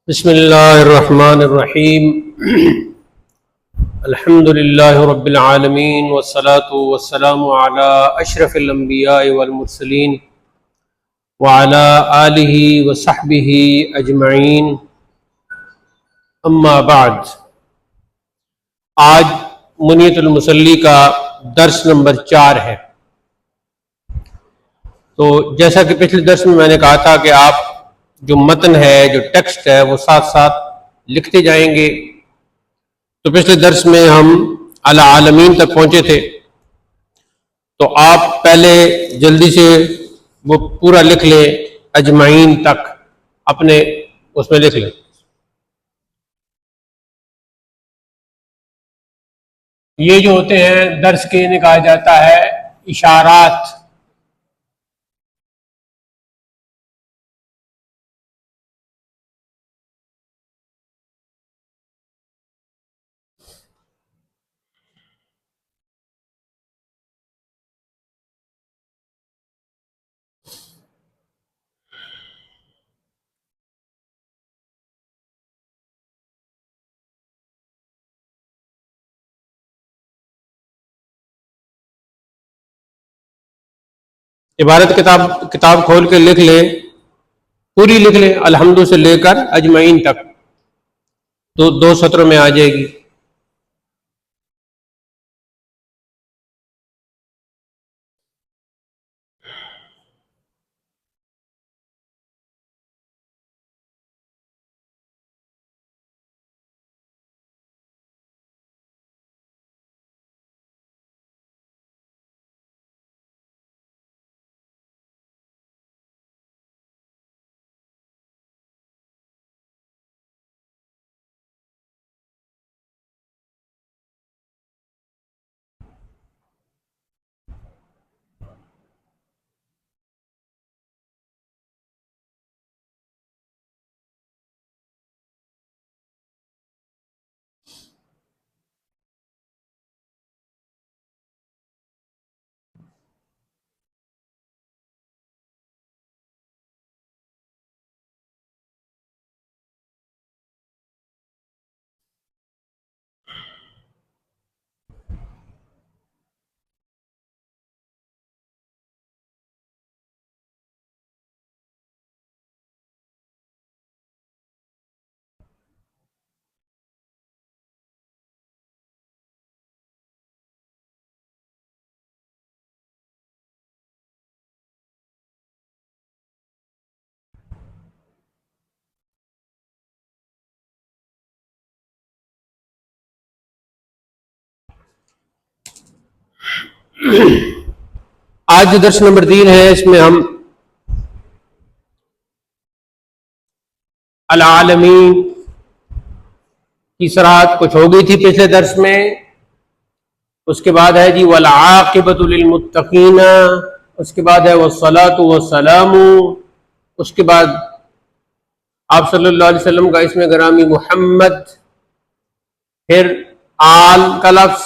بسم اللہ الرحمن الرحیم الحمد للہ رب العالمین والصلاة والسلام علی اشرف الانبیاء والمرسلین وعلی آلہ وصحبہ اجمعین، اما بعد۔ آج منیت المصلی کا درس نمبر 4 ہے۔ تو جیسا کہ پچھلے درس میں نے کہا تھا کہ آپ جو متن ہے، جو ٹیکسٹ ہے، وہ ساتھ ساتھ لکھتے جائیں گے۔ تو پچھلے درس میں ہم العالمین تک پہنچے تھے، تو آپ پہلے جلدی سے وہ پورا لکھ لیں، اجمعین تک اپنے اس میں لکھ لیں۔ یہ جو ہوتے ہیں درس کے، انہیں کہا جاتا ہے اشارات۔ عبارت کتاب کھول کے لکھ لیں، پوری لکھ لیں، الحمد سے لے کر اجمعین تک، تو 2 سطروں میں آ جائے گی۔ آج جو درس نمبر 3 ہے، اس میں ہم العالمین کی صراحت کچھ ہو گئی تھی پچھلے درس میں۔ اس کے بعد ہے جی والعاقبۃ للمتقین، اس کے بعد ہے والصلاۃ والسلام، اس کے بعد آپ صلی اللہ علیہ وسلم کا اسم گرامی محمد، پھر آل کا لفظ،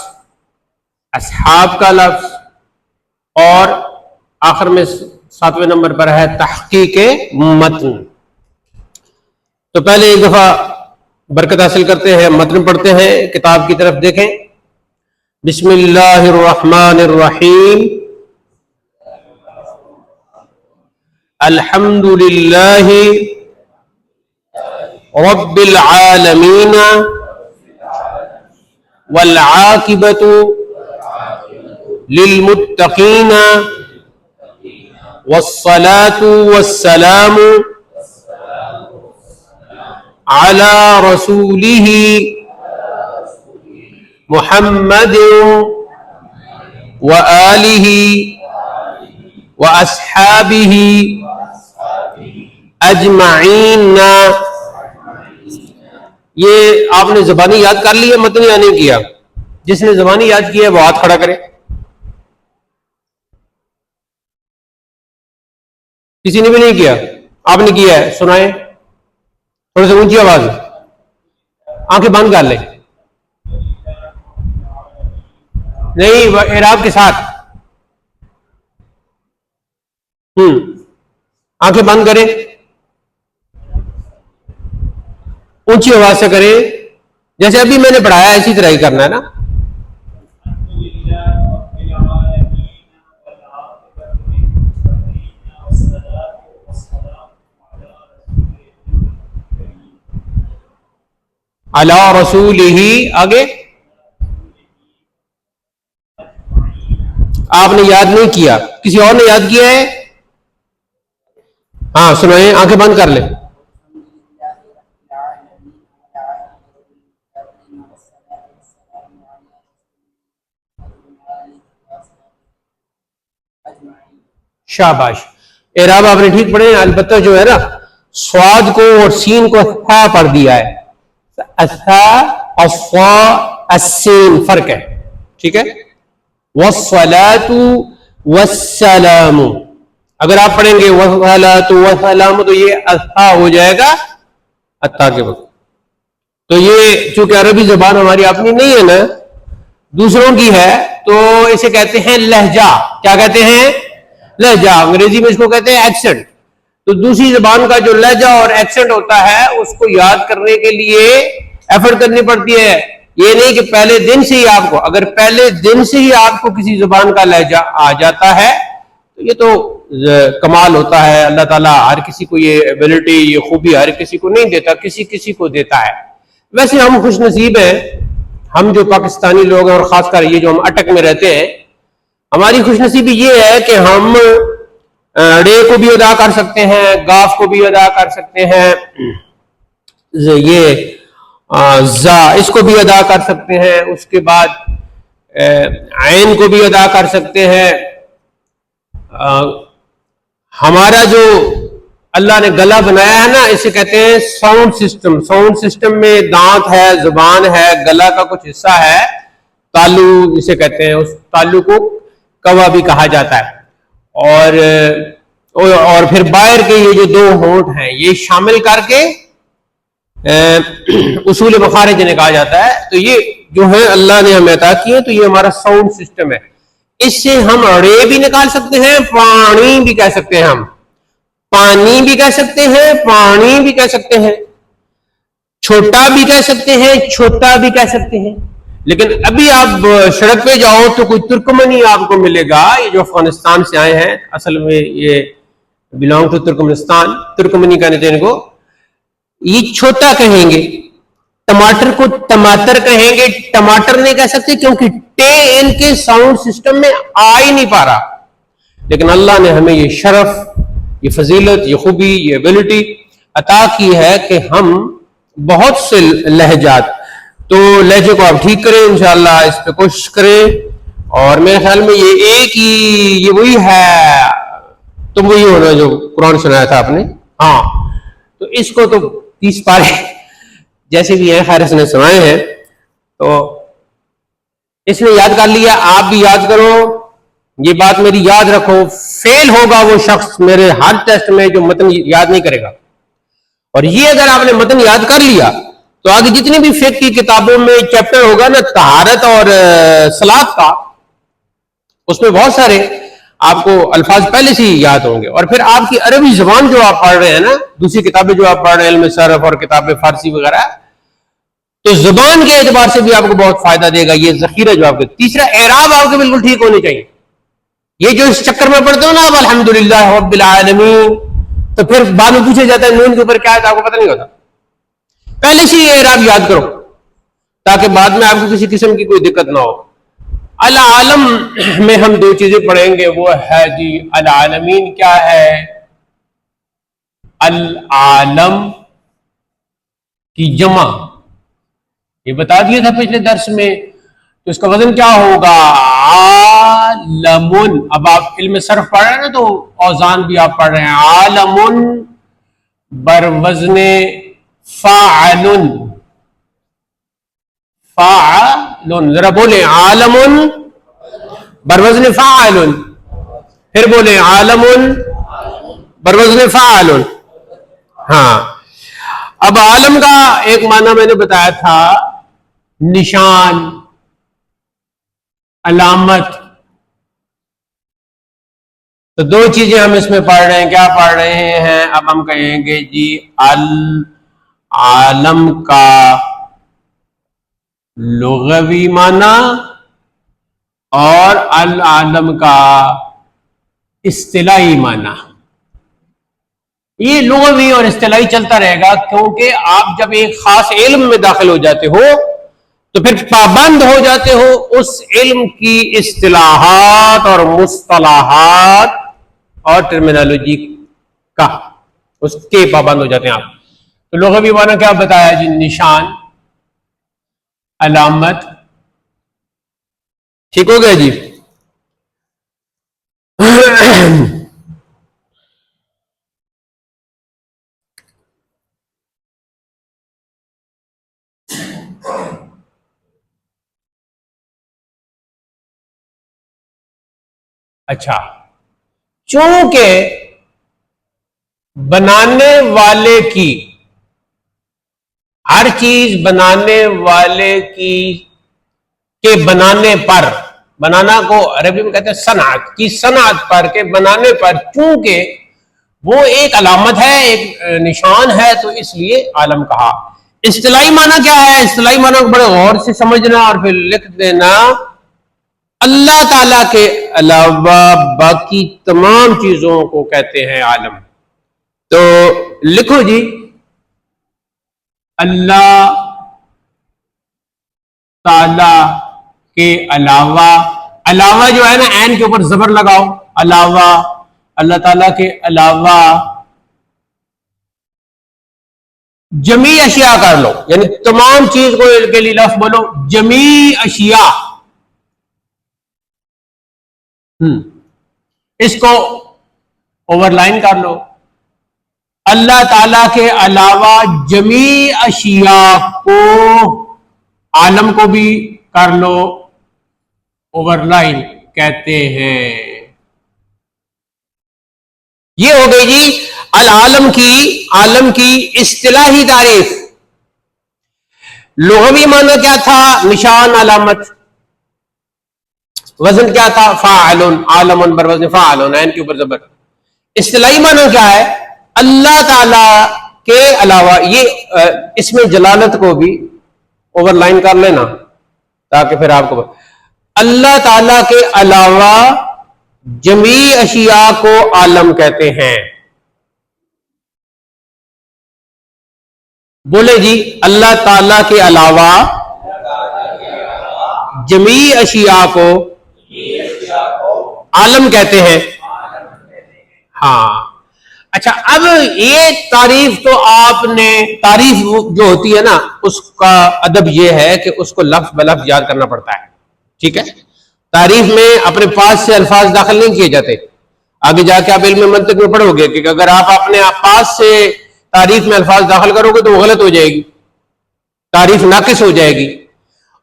اصحاب کا لفظ، اور آخر میں 7ویں نمبر پر ہے تحقیق متن۔ تو پہلے ایک دفعہ برکت حاصل کرتے ہیں، متن پڑھتے ہیں، کتاب کی طرف دیکھیں۔ بسم اللہ الرحمن الرحیم، الحمد للہ رب العالمین والعاقبۃ للمتقین والصلاۃ والسلام علی رسولہ محمد وآلہ واصحابہ اجمعین۔ یہ آپ نے زبانی یاد کر لی ہے، متن یا نہیں کیا؟ جس نے زبانی یاد کیا ہے وہ ہاتھ کھڑا کرے۔ کسی نے بھی نہیں کیا؟ آپ نے کیا ہے، سنائیں تھوڑے سے اونچی آواز، آنکھیں بند کر لیں، نہیں اعراب کے ساتھ۔ آنکھیں بند کریں, اونچی آواز سے کریں, جیسے ابھی میں نے پڑھایا اسی طرح ہی کرنا ہے نا. علی رسولہ, آگے آپ نے یاد نہیں کیا, کسی اور نے یاد کیا ہے؟ ہاں سنائیں, آنکھیں بند کر لیں. شاباش, اعراب آپ نے ٹھیک پڑھے, البتہ جو ہے نا سواد کو اور سین کو ہا پڑھ دیا ہے, السین فرق ہے, ٹھیک ہے. والصلاة والسلام, اگر آپ پڑھیں گے والصلاة والسلام تو یہ ہا ہو جائے گا اتا کے وقت. تو یہ چونکہ عربی زبان ہماری اپنی نہیں ہے نا, دوسروں کی ہے, تو اسے کہتے ہیں لہجہ. کیا کہتے ہیں؟ لہجہ. انگریزی میں اس کو کہتے ہیں ایکسنٹ. تو دوسری زبان کا جو لہجہ اور ایکسنٹ ہوتا ہے اس کو یاد کرنے کے لیے ایفرٹ کرنی پڑتی ہے. یہ نہیں کہ پہلے دن سے ہی آپ کو, اگر پہلے دن سے ہی آپ کو کسی زبان کا لہجہ آ جاتا ہے تو یہ تو کمال ہوتا ہے. اللہ تعالیٰ ہر کسی کو یہ ایبلٹی, یہ خوبی ہر کسی کو نہیں دیتا, کسی کسی کو دیتا ہے. ویسے ہم خوش نصیب ہیں, ہم جو پاکستانی لوگ ہیں, اور خاص کر یہ جو ہم اٹک میں رہتے ہیں, ہماری خوش نصیبی یہ ہے کہ ہم رے کو بھی ادا کر سکتے ہیں, گاف کو بھی ادا کر سکتے ہیں, یہ زا اس کو بھی ادا کر سکتے ہیں, اس کے بعد عین کو بھی ادا کر سکتے ہیں. ہمارا جو اللہ نے گلا بنایا ہے نا, اسے کہتے ہیں ساؤنڈ سسٹم. ساؤنڈ سسٹم میں دانت ہے, زبان ہے, گلا کا کچھ حصہ ہے, تالو اسے کہتے ہیں, اس تالو کو کوا بھی کہا جاتا ہے. اور پھر باہر کے یہ جو دو ہونٹ ہیں یہ شامل کر کے اصول مخارج نے کہا جاتا ہے. تو یہ جو ہے اللہ نے ہمیں عطا کیے, تو یہ ہمارا ساؤنڈ سسٹم ہے. اس سے ہم رے بھی نکال سکتے ہیں, پانی بھی کہہ سکتے ہیں, ہم پانی بھی کہہ سکتے ہیں, پانی بھی کہہ سکتے ہیں, چھوٹا بھی کہہ سکتے ہیں, چھوٹا بھی کہہ سکتے ہیں. لیکن ابھی آپ سڑک پہ جاؤ تو کوئی ترکمنی آپ کو ملے گا, یہ جو افغانستان سے آئے ہیں, اصل میں یہ بلانگ ٹو ترکمنستان, ترکمنی کہنے تھے ان کو, یہ چھوٹا کہیں گے. ٹماٹر کو ٹماٹر کہیں گے, ٹماٹر نہیں کہہ سکتے کیونکہ ٹے ان کے ساؤنڈ سسٹم میں آ ہی نہیں پا رہا. لیکن اللہ نے ہمیں یہ شرف, یہ فضیلت, یہ خوبی, یہ ایبلٹی عطا کی ہے کہ ہم بہت سے لہجات, تو لہجے کو آپ ٹھیک کریں انشاءاللہ, اس پہ کوشش کریں. اور میرے خیال میں یہ ایک ہی, یہ وہی ہے, تم وہی ہونا جو قرآن سنایا تھا آپ نے. ہاں, تو اس کو تو 30 پارے جیسے بھی ہیں خیر اس نے سنائے ہیں, تو اس نے یاد کر لیا, آپ بھی یاد کرو. یہ بات میری یاد رکھو, فیل ہوگا وہ شخص میرے ہر ٹیسٹ میں جو متن یاد نہیں کرے گا. اور یہ اگر آپ نے متن یاد کر لیا تو آگے جتنی بھی فقہ کی کتابوں میں چیپٹر ہوگا نا طہارت اور صلاۃ کا, اس میں بہت سارے آپ کو الفاظ پہلے سے ہی یاد ہوں گے. اور پھر آپ کی عربی زبان جو آپ پڑھ رہے ہیں نا, دوسری کتابیں جو آپ پڑھ رہے ہیں, علم صرف اور کتابیں فارسی وغیرہ, تو زبان کے اعتبار سے بھی آپ کو بہت فائدہ دے گا یہ ذخیرہ جو آپ کے. تیسرا, اعراب آپ کے بالکل ٹھیک ہونے چاہیے. یہ جو اس چکر میں پڑھتے ہو نا اب الحمدللہ رب العالمین, تو پھر بعد میں پوچھا جاتا ہے نون کے اوپر کیا ہے, تو آپ کو پتہ نہیں ہوتا. پہلے سے یہ اعراب یاد کرو تاکہ بعد میں آپ کو کسی قسم کی کوئی دقت نہ ہو. العالم میں ہم دو چیزیں پڑھیں گے, وہ ہے جی العالمین کیا ہے, العالم کی جمع یہ بتا دیا تھا پچھلے درس میں, تو اس کا وزن کیا ہوگا, عالمن. اب آپ علم صرف پڑھ رہے ہیں نا تو اوزان بھی آپ پڑھ رہے ہیں, عالمن بر وزن فاعلن. فاعلن, ذرا بولیں, عالمن بر وزن فاعلن, پھر بولیں عالمن بر وزن فاعلن. ہاں, اب عالم کا ایک معنی میں نے بتایا تھا نشان, علامت. تو دو چیزیں ہم اس میں پڑھ رہے ہیں. کیا پڑھ رہے ہیں؟ اب ہم کہیں گے جی العالم کا لغوی معنی اور العالم کا اصطلاحی معنی. یہ لغوی اور اصطلاحی چلتا رہے گا، کیونکہ آپ جب ایک خاص علم میں داخل ہو جاتے ہو تو پھر پابند ہو جاتے ہو اس علم کی اصطلاحات اور مصطلحات اور ٹرمینالوجی کا، اس کے پابند ہو جاتے ہیں آپ. تو لغوی معنی کیا بتایا جی؟ نشان، علامت. ٹھیک ہو گیا جی؟ اچھا، چونکہ بنانے والے کی ہر چیز بنانے والے کی کے بنانے پر، بنانا کو عربی میں کہتے ہیں صنعت کی، صنعت پر کے بنانے پر، چونکہ وہ ایک علامت ہے، ایک نشان ہے، تو اس لیے عالم کہا. اصطلاحی معنی کیا ہے؟ اصطلاحی معنی کو بڑے غور سے سمجھنا اور پھر لکھ دینا. اللہ تعالی کے علاوہ باقی تمام چیزوں کو کہتے ہیں عالم. تو لکھو جی، اللہ تعالی کے علاوہ، علاوہ جو ہے نا عین کے اوپر زبر لگاؤ، علاوہ، اللہ تعالی کے علاوہ جمیع اشیاء کر لو، یعنی تمام چیز کو کے لیے لفظ بولو جمیع اشیاء. اس کو اوور لائن کر لو، اللہ تعالی کے علاوہ جمیع اشیاء کو، عالم کو بھی کر لو اوور لائن کہتے ہیں. یہ ہو گئی جی العالم کی، عالم کی اصطلاحی تعریف. لغوی معنی کیا تھا؟ نشان، علامت. وزن کیا تھا؟ فاعل، عالم بر وزن فاعل، عین کے اوپر زبر. اصطلاحی معنی کیا ہے؟ اللہ تعالی کے علاوہ، یہ اس میں جلالت کو بھی اوور لائن کر لینا تاکہ پھر آپ کو اللہ تعالی کے علاوہ جمیع اشیاء کو عالم کہتے ہیں. بولے جی، اللہ تعالی کے علاوہ جمیع اشیاء کو عالم کہتے ہیں. ہاں اچھا، اب یہ تعریف تو آپ نے، تعریف جو ہوتی ہے نا اس کا ادب یہ ہے کہ اس کو لفظ بلفظ یاد کرنا پڑتا ہے. ٹھیک ہے؟ تعریف میں اپنے پاس سے الفاظ داخل نہیں کیے جاتے. آگے جا کے آپ علم منطق میں پڑھو گے کہ اگر آپ اپنے پاس سے تعریف میں الفاظ داخل کرو گے تو وہ غلط ہو جائے گی، تعریف ناقص ہو جائے گی،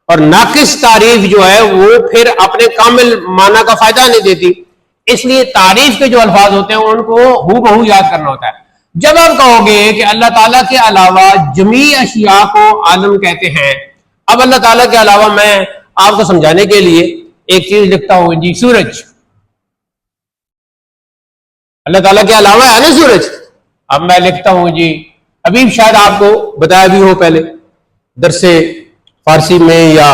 اور ناقص تعریف جو ہے وہ پھر اپنے کامل معنی کا فائدہ نہیں دیتی. اس لیے تعریف کے جو الفاظ ہوتے ہیں ان کو ہو بہو یاد کرنا ہوتا ہے. جب آپ کہو گے کہ اللہ تعالیٰ کے علاوہ جمیع اشیاء کو عالم کہتے ہیں، اب اللہ تعالیٰ کے علاوہ میں آپ کو سمجھانے کے لیے ایک چیز لکھتا ہوں جی، سورج. اللہ تعالیٰ کے علاوہ ہے نا سورج. اب میں لکھتا ہوں جی، ابھی شاید آپ کو بتایا بھی ہو پہلے درس فارسی میں، یا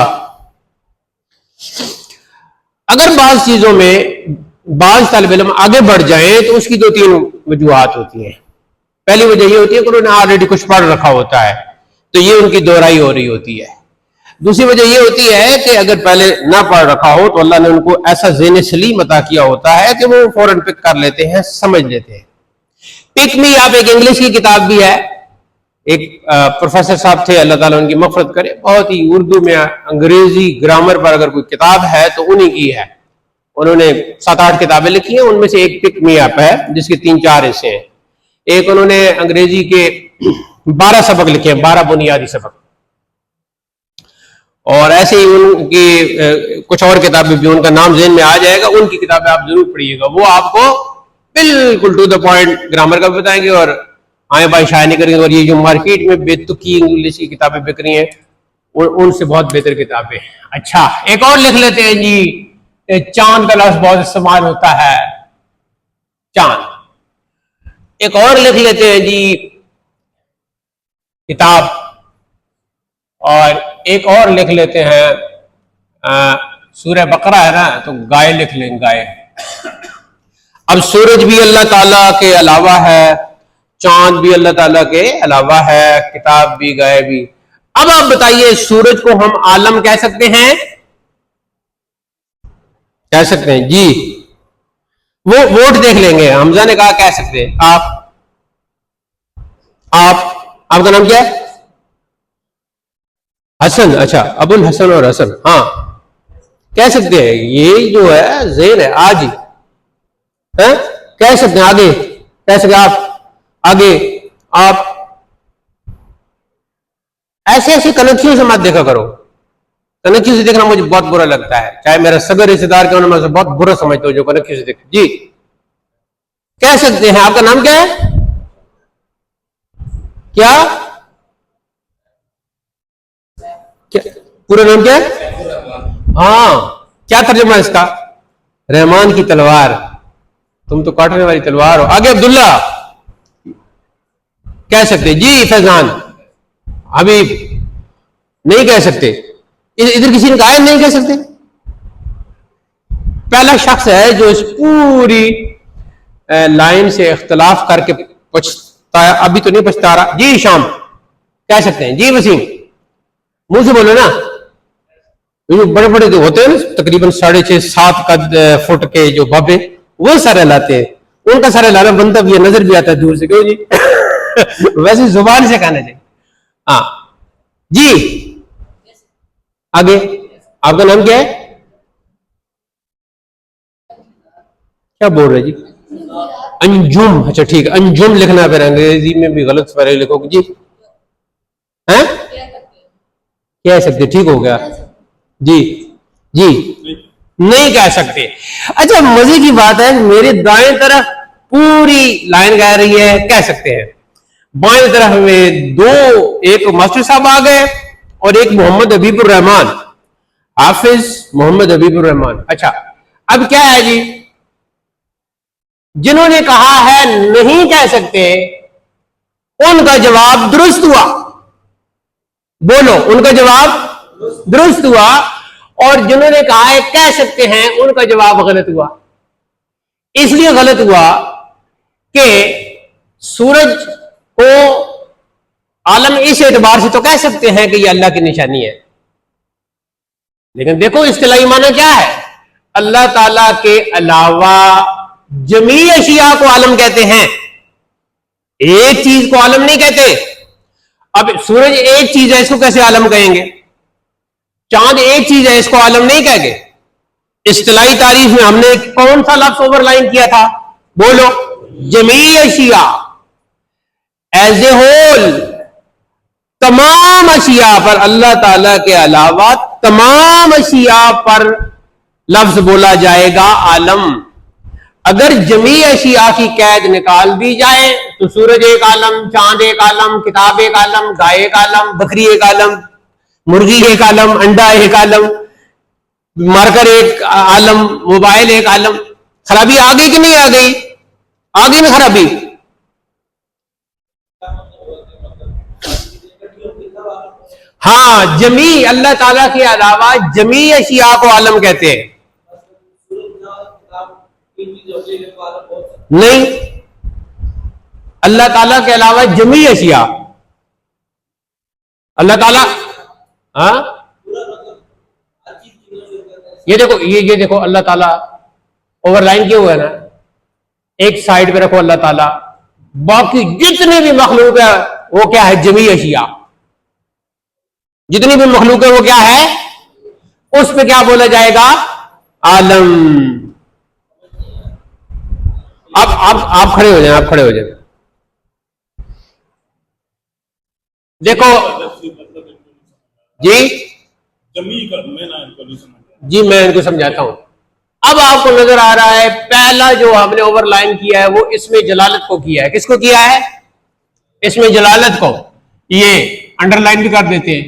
اگر بعض چیزوں میں بعض طالب علم آگے بڑھ جائیں تو اس کی دو تین وجوہات ہوتی ہیں. پہلی وجہ یہ ہوتی ہے کہ انہوں نے آلریڈی کچھ پڑھ رکھا ہوتا ہے تو یہ ان کی دہرائی ہو رہی ہوتی ہے. دوسری وجہ یہ ہوتی ہے کہ اگر پہلے نہ پڑھ رکھا ہو تو اللہ نے ان کو ایسا ذہن سلیم عطا کیا ہوتا ہے کہ وہ فوراً پک کر لیتے ہیں، سمجھ لیتے ہیں. پک می آپ ایک انگلش کی کتاب بھی ہے، ایک پروفیسر صاحب تھے اللہ تعالیٰ ان کی مغفرت کرے، بہت ہی اردو میں انگریزی گرامر پر اگر کوئی کتاب ہے تو انہی کی ہے. انہوں نے 7-8 کتابیں لکھی ہیں، ان میں سے ایک پک می اپ ہے جس کے 3-4 حصے ہیں. ایک انہوں نے انگریزی کے 12 سبق لکھے ہیں، 12 بنیادی سبق، اور ایسے ہی ان کی کچھ اور کتابیں بھی، ان کا نام ذہن میں آ جائے گا، ان کی کتابیں آپ ضرور پڑھیے گا. وہ آپ کو بالکل ٹو دا پوائنٹ گرامر کا بھی بتائیں گے اور آئیں بائیں شائع نہیں کریں گے. اور یہ جو مارکیٹ میں بے تکی انگلش کی کتابیں بک رہی ہیں ان سے بہت بہتر کتابیں. اچھا، ایک اور لکھ لیتے ہیں جی، چاند کا لفظ بہت استعمال ہوتا ہے. ایک اور لکھ لیتے ہیں جی کتاب، اور ایک اور لکھ لیتے ہیں سورہ بقرہ ہے نا تو گائے لکھ لیں گائے. اب سورج بھی اللہ تعالیٰ کے علاوہ ہے، چاند بھی اللہ تعالیٰ کے علاوہ ہے، کتاب بھی گائے بھی. اب آپ بتائیے سورج کو ہم عالم کہہ سکتے ہیں؟ کہہ سکتے ہیں جی. وہ ووٹ دیکھ لیں گے. حمزہ نے کہا کہہ سکتے ہیں. آپ کا نام کیا ہے؟ حسن. اچھا ابو الحسن اور حسن. ہاں کہہ سکتے ہیں. یہ جو ہے ذہن ہے آج ہی کہہ سکتے ہیں. آگے کہہ سکتے آپ. آگے آپ ایسے کنیکشن سے مت دیکھا کرو. کنیکشن سے دیکھنا مجھے بہت برا لگتا ہے، چاہے میرا سگا رشتے دار کے میں سے بہت برا سمجھتا ہوں جو کنیکشن سے دیکھتے. جی کہہ سکتے ہیں. آپ کا نام کیا ہے؟ کیا پورا نام کیا ہے؟ ہاں کیا ترجمہ ہے اس کا؟ رحمان کی تلوار. تم تو کاٹنے والی تلوار ہو. آگے عبداللہ کہہ سکتے. جی فیضان حبیب نہیں کہہ سکتے. ادھر کسی نے کہا نہیں کہہ سکتے. پہلا شخص ہے جو اس پوری لائن سے اختلاف کر کے پچھتا، ابھی تو نہیں پچھتا رہا. جی شام کہہ سکتے ہیں. جی وسیم منہ سے بولو نا. بڑے بڑے جو ہوتے ہیں نا تقریباً 6.5-7 فٹ کے جو بابے وہ سارے لاتے ہیں، ان کا سارے لانا بنتا بھی ہے، نظر بھی آتا ہے دور سے. کیوں جی ویسے زبان سے کہنا چاہیے. ہاں جی آگے آپ کا نام کیا ہے؟ کیا بول رہے جی؟ انجم. اچھا ٹھیک ہے انجم لکھنا. پھر انگریزی میں بھی غلط فرق لکھو گے. جی کہہ سکتے. ٹھیک ہو گیا. جی جی نہیں کہہ سکتے. اچھا مزے کی بات ہے میرے دائیں طرف پوری لائن کہہ رہی ہے کہہ سکتے ہیں. بائیں طرف میں دو، ایک ماسٹر صاحب آ گئے اور ایک محمد حبیب الرحمان، حافظ محمد حبیب الرحمان. اچھا اب کیا ہے جی؟ جنہوں نے کہا ہے نہیں کہہ سکتے ان کا جواب درست ہوا. بولو ان کا جواب درست ہوا، اور جنہوں نے کہا ہے کہہ سکتے ہیں ان کا جواب غلط ہوا. اس لیے غلط ہوا کہ سورج کو عالم اس اعتبار سے تو کہہ سکتے ہیں کہ یہ اللہ کی نشانی ہے، لیکن دیکھو اصطلاحی معنی کیا ہے؟ اللہ تعالی کے علاوہ جمیع اشیاء کو عالم کہتے ہیں، ایک چیز کو عالم نہیں کہتے. اب سورج ایک چیز ہے، اس کو کیسے عالم کہیں گے؟ چاند ایک چیز ہے، اس کو عالم نہیں کہیں گے. اصطلاحی تعریف میں ہم نے کون سا لفظ اوور لائن کیا تھا؟ بولو. جمیع اشیاء. ایز اے ہول تمام اشیاء پر اللہ تعالی کے علاوہ تمام اشیاء پر لفظ بولا جائے گا عالم. اگر جمیع اشیاء کی قید نکال دی جائے تو سورج ایک عالم، چاند ایک عالم، کتاب ایک عالم، گائے ایک عالم، بکری ایک عالم، مرغی ایک عالم، انڈا ایک عالم، مارکر ایک عالم، موبائل ایک عالم. خرابی آ گئی کہ نہیں آ گئی؟ آ گئی نا خرابی. ہاں جمیع اللہ تعالیٰ کے علاوہ جمیع اشیاء کو عالم کہتے ہیں. نہیں، اللہ تعالیٰ کے علاوہ جمیع اشیاء اللہ تعالیٰ. ہاں یہ دیکھو یہ دیکھو اللہ تعالیٰ اوور لائن کیوں ہوا ہے نا؟ ایک سائڈ پہ رکھو اللہ تعالیٰ، باقی جتنے بھی مخلوق ہے وہ کیا ہے؟ جمیع اشیاء. جتنی بھی مخلوق ہے وہ کیا ہے؟ اس پہ کیا بولا جائے گا؟ عالم. اب آپ کھڑے ہو جائیں، آپ کھڑے ہو جائیں. دیکھو جی جی میں ان کو سمجھاتا ہوں. اب آپ کو نظر آ رہا ہے پہلا جو ہم نے اوور لائن کیا ہے وہ اس میں جلالت کو کیا ہے. کس کو کیا ہے؟ اس میں جلالت کو. یہ انڈر لائن بھی کر دیتے ہیں.